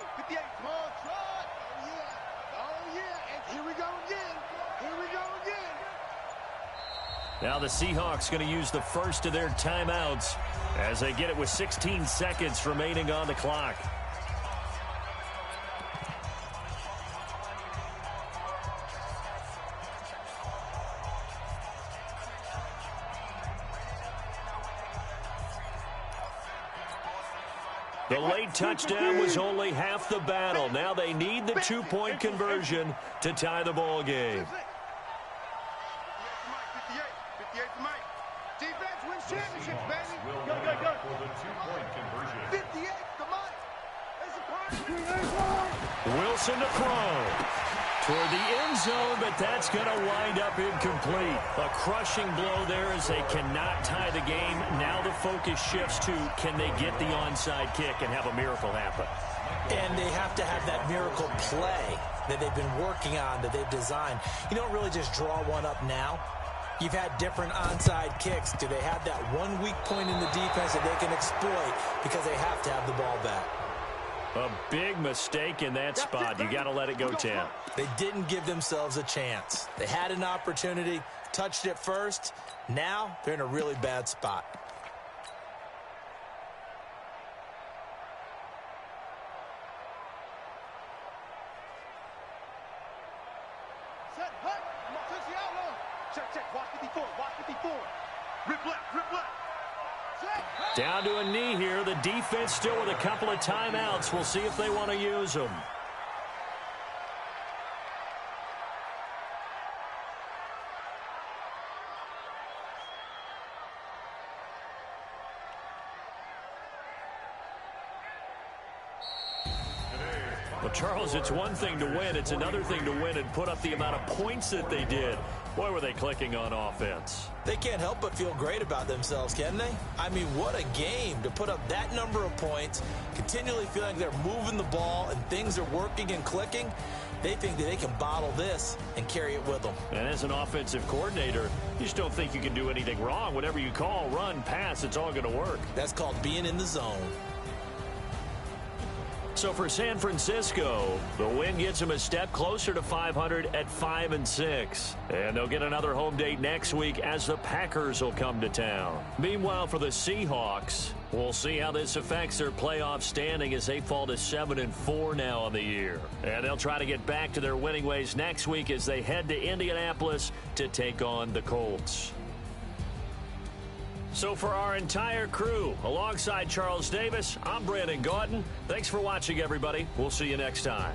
Come on, try. Oh, yeah. And here we go again. Now the Seahawks going to use the first of their timeouts as they get it with 16 seconds remaining on the clock. The late touchdown was only half the battle. Now they need the 2-point conversion to tie the ball game. 58 to Mike. Defense wins championships, baby. Go. For the 2-point conversion. 58 to Mike. There's a part. Wilson to throw. Toward the end zone, but that's going to wind up incomplete. A crushing blow there as they cannot tie the game. Now the focus shifts to can they get the onside kick and have a miracle happen. And they have to have that miracle play that they've been working on, that they've designed. You don't really just draw one up now. You've had different onside kicks. Do they have that one weak point in the defense that they can exploit because they have to have the ball back? A big mistake in that spot. You got to let it go 10. They didn't give themselves a chance. They had an opportunity, touched it first. Now they're in a really bad spot. the outlaw. Check, check. Watch 54. Watch 54. Rip left, rip left. Check. Down to a knee here. The defense still with a couple of timeouts. We'll see if they want to use them. Well, Charles, it's one thing to win. It's another thing to win and put up the amount of points that they did. Boy, were they clicking on offense. They can't help but feel great about themselves, can they? I mean, what a game to put up that number of points, continually feeling they're moving the ball and things are working and clicking. They think that they can bottle this and carry it with them. And as an offensive coordinator, you just don't think you can do anything wrong. Whatever you call, run, pass, it's all going to work. That's called being in the zone. So for San Francisco, the win gets them a step closer to 500 at 5-6. And they'll get another home date next week as the Packers will come to town. Meanwhile, for the Seahawks, we'll see how this affects their playoff standing as they fall to 7-4 now on the year. And they'll try to get back to their winning ways next week as they head to Indianapolis to take on the Colts. So for our entire crew, alongside Charles Davis, I'm Brandon Gaudin. Thanks for watching, everybody. We'll see you next time.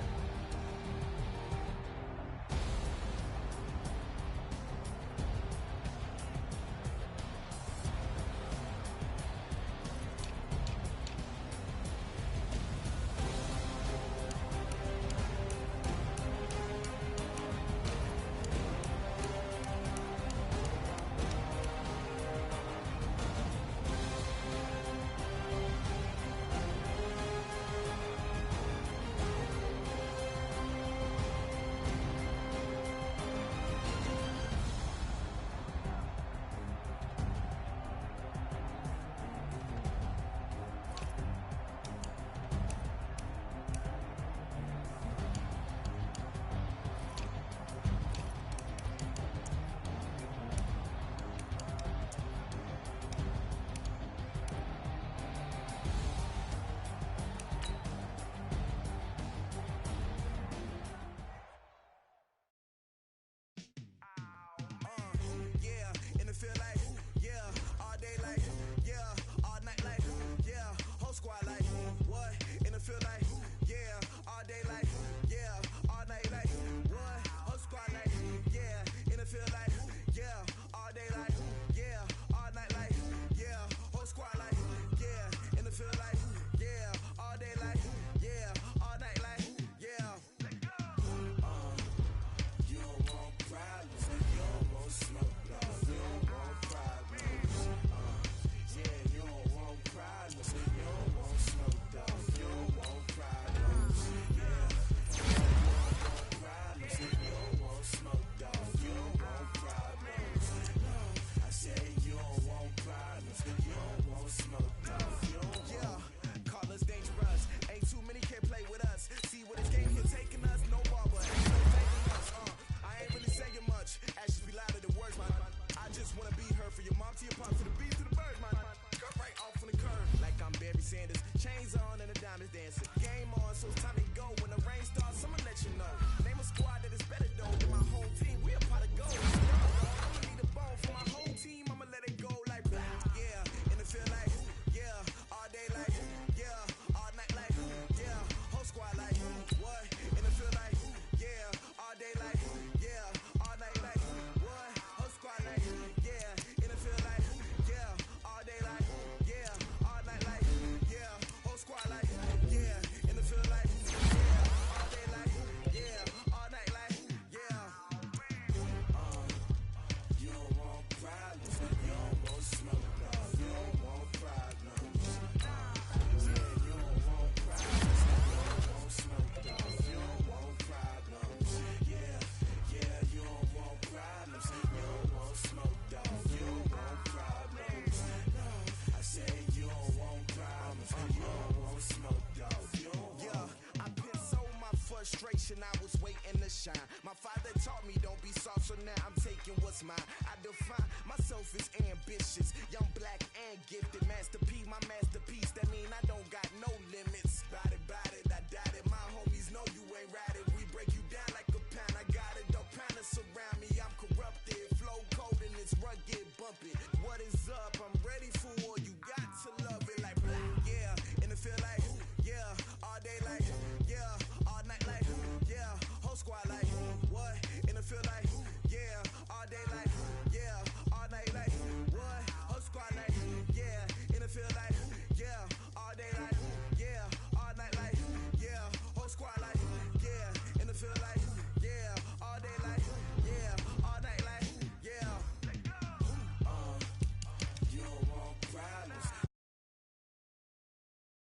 I was waiting to shine. My father taught me don't be soft, so now I'm taking what's mine. I define myself as ambitious, young, black, and gifted. Master P, my masterpiece. That mean I don't got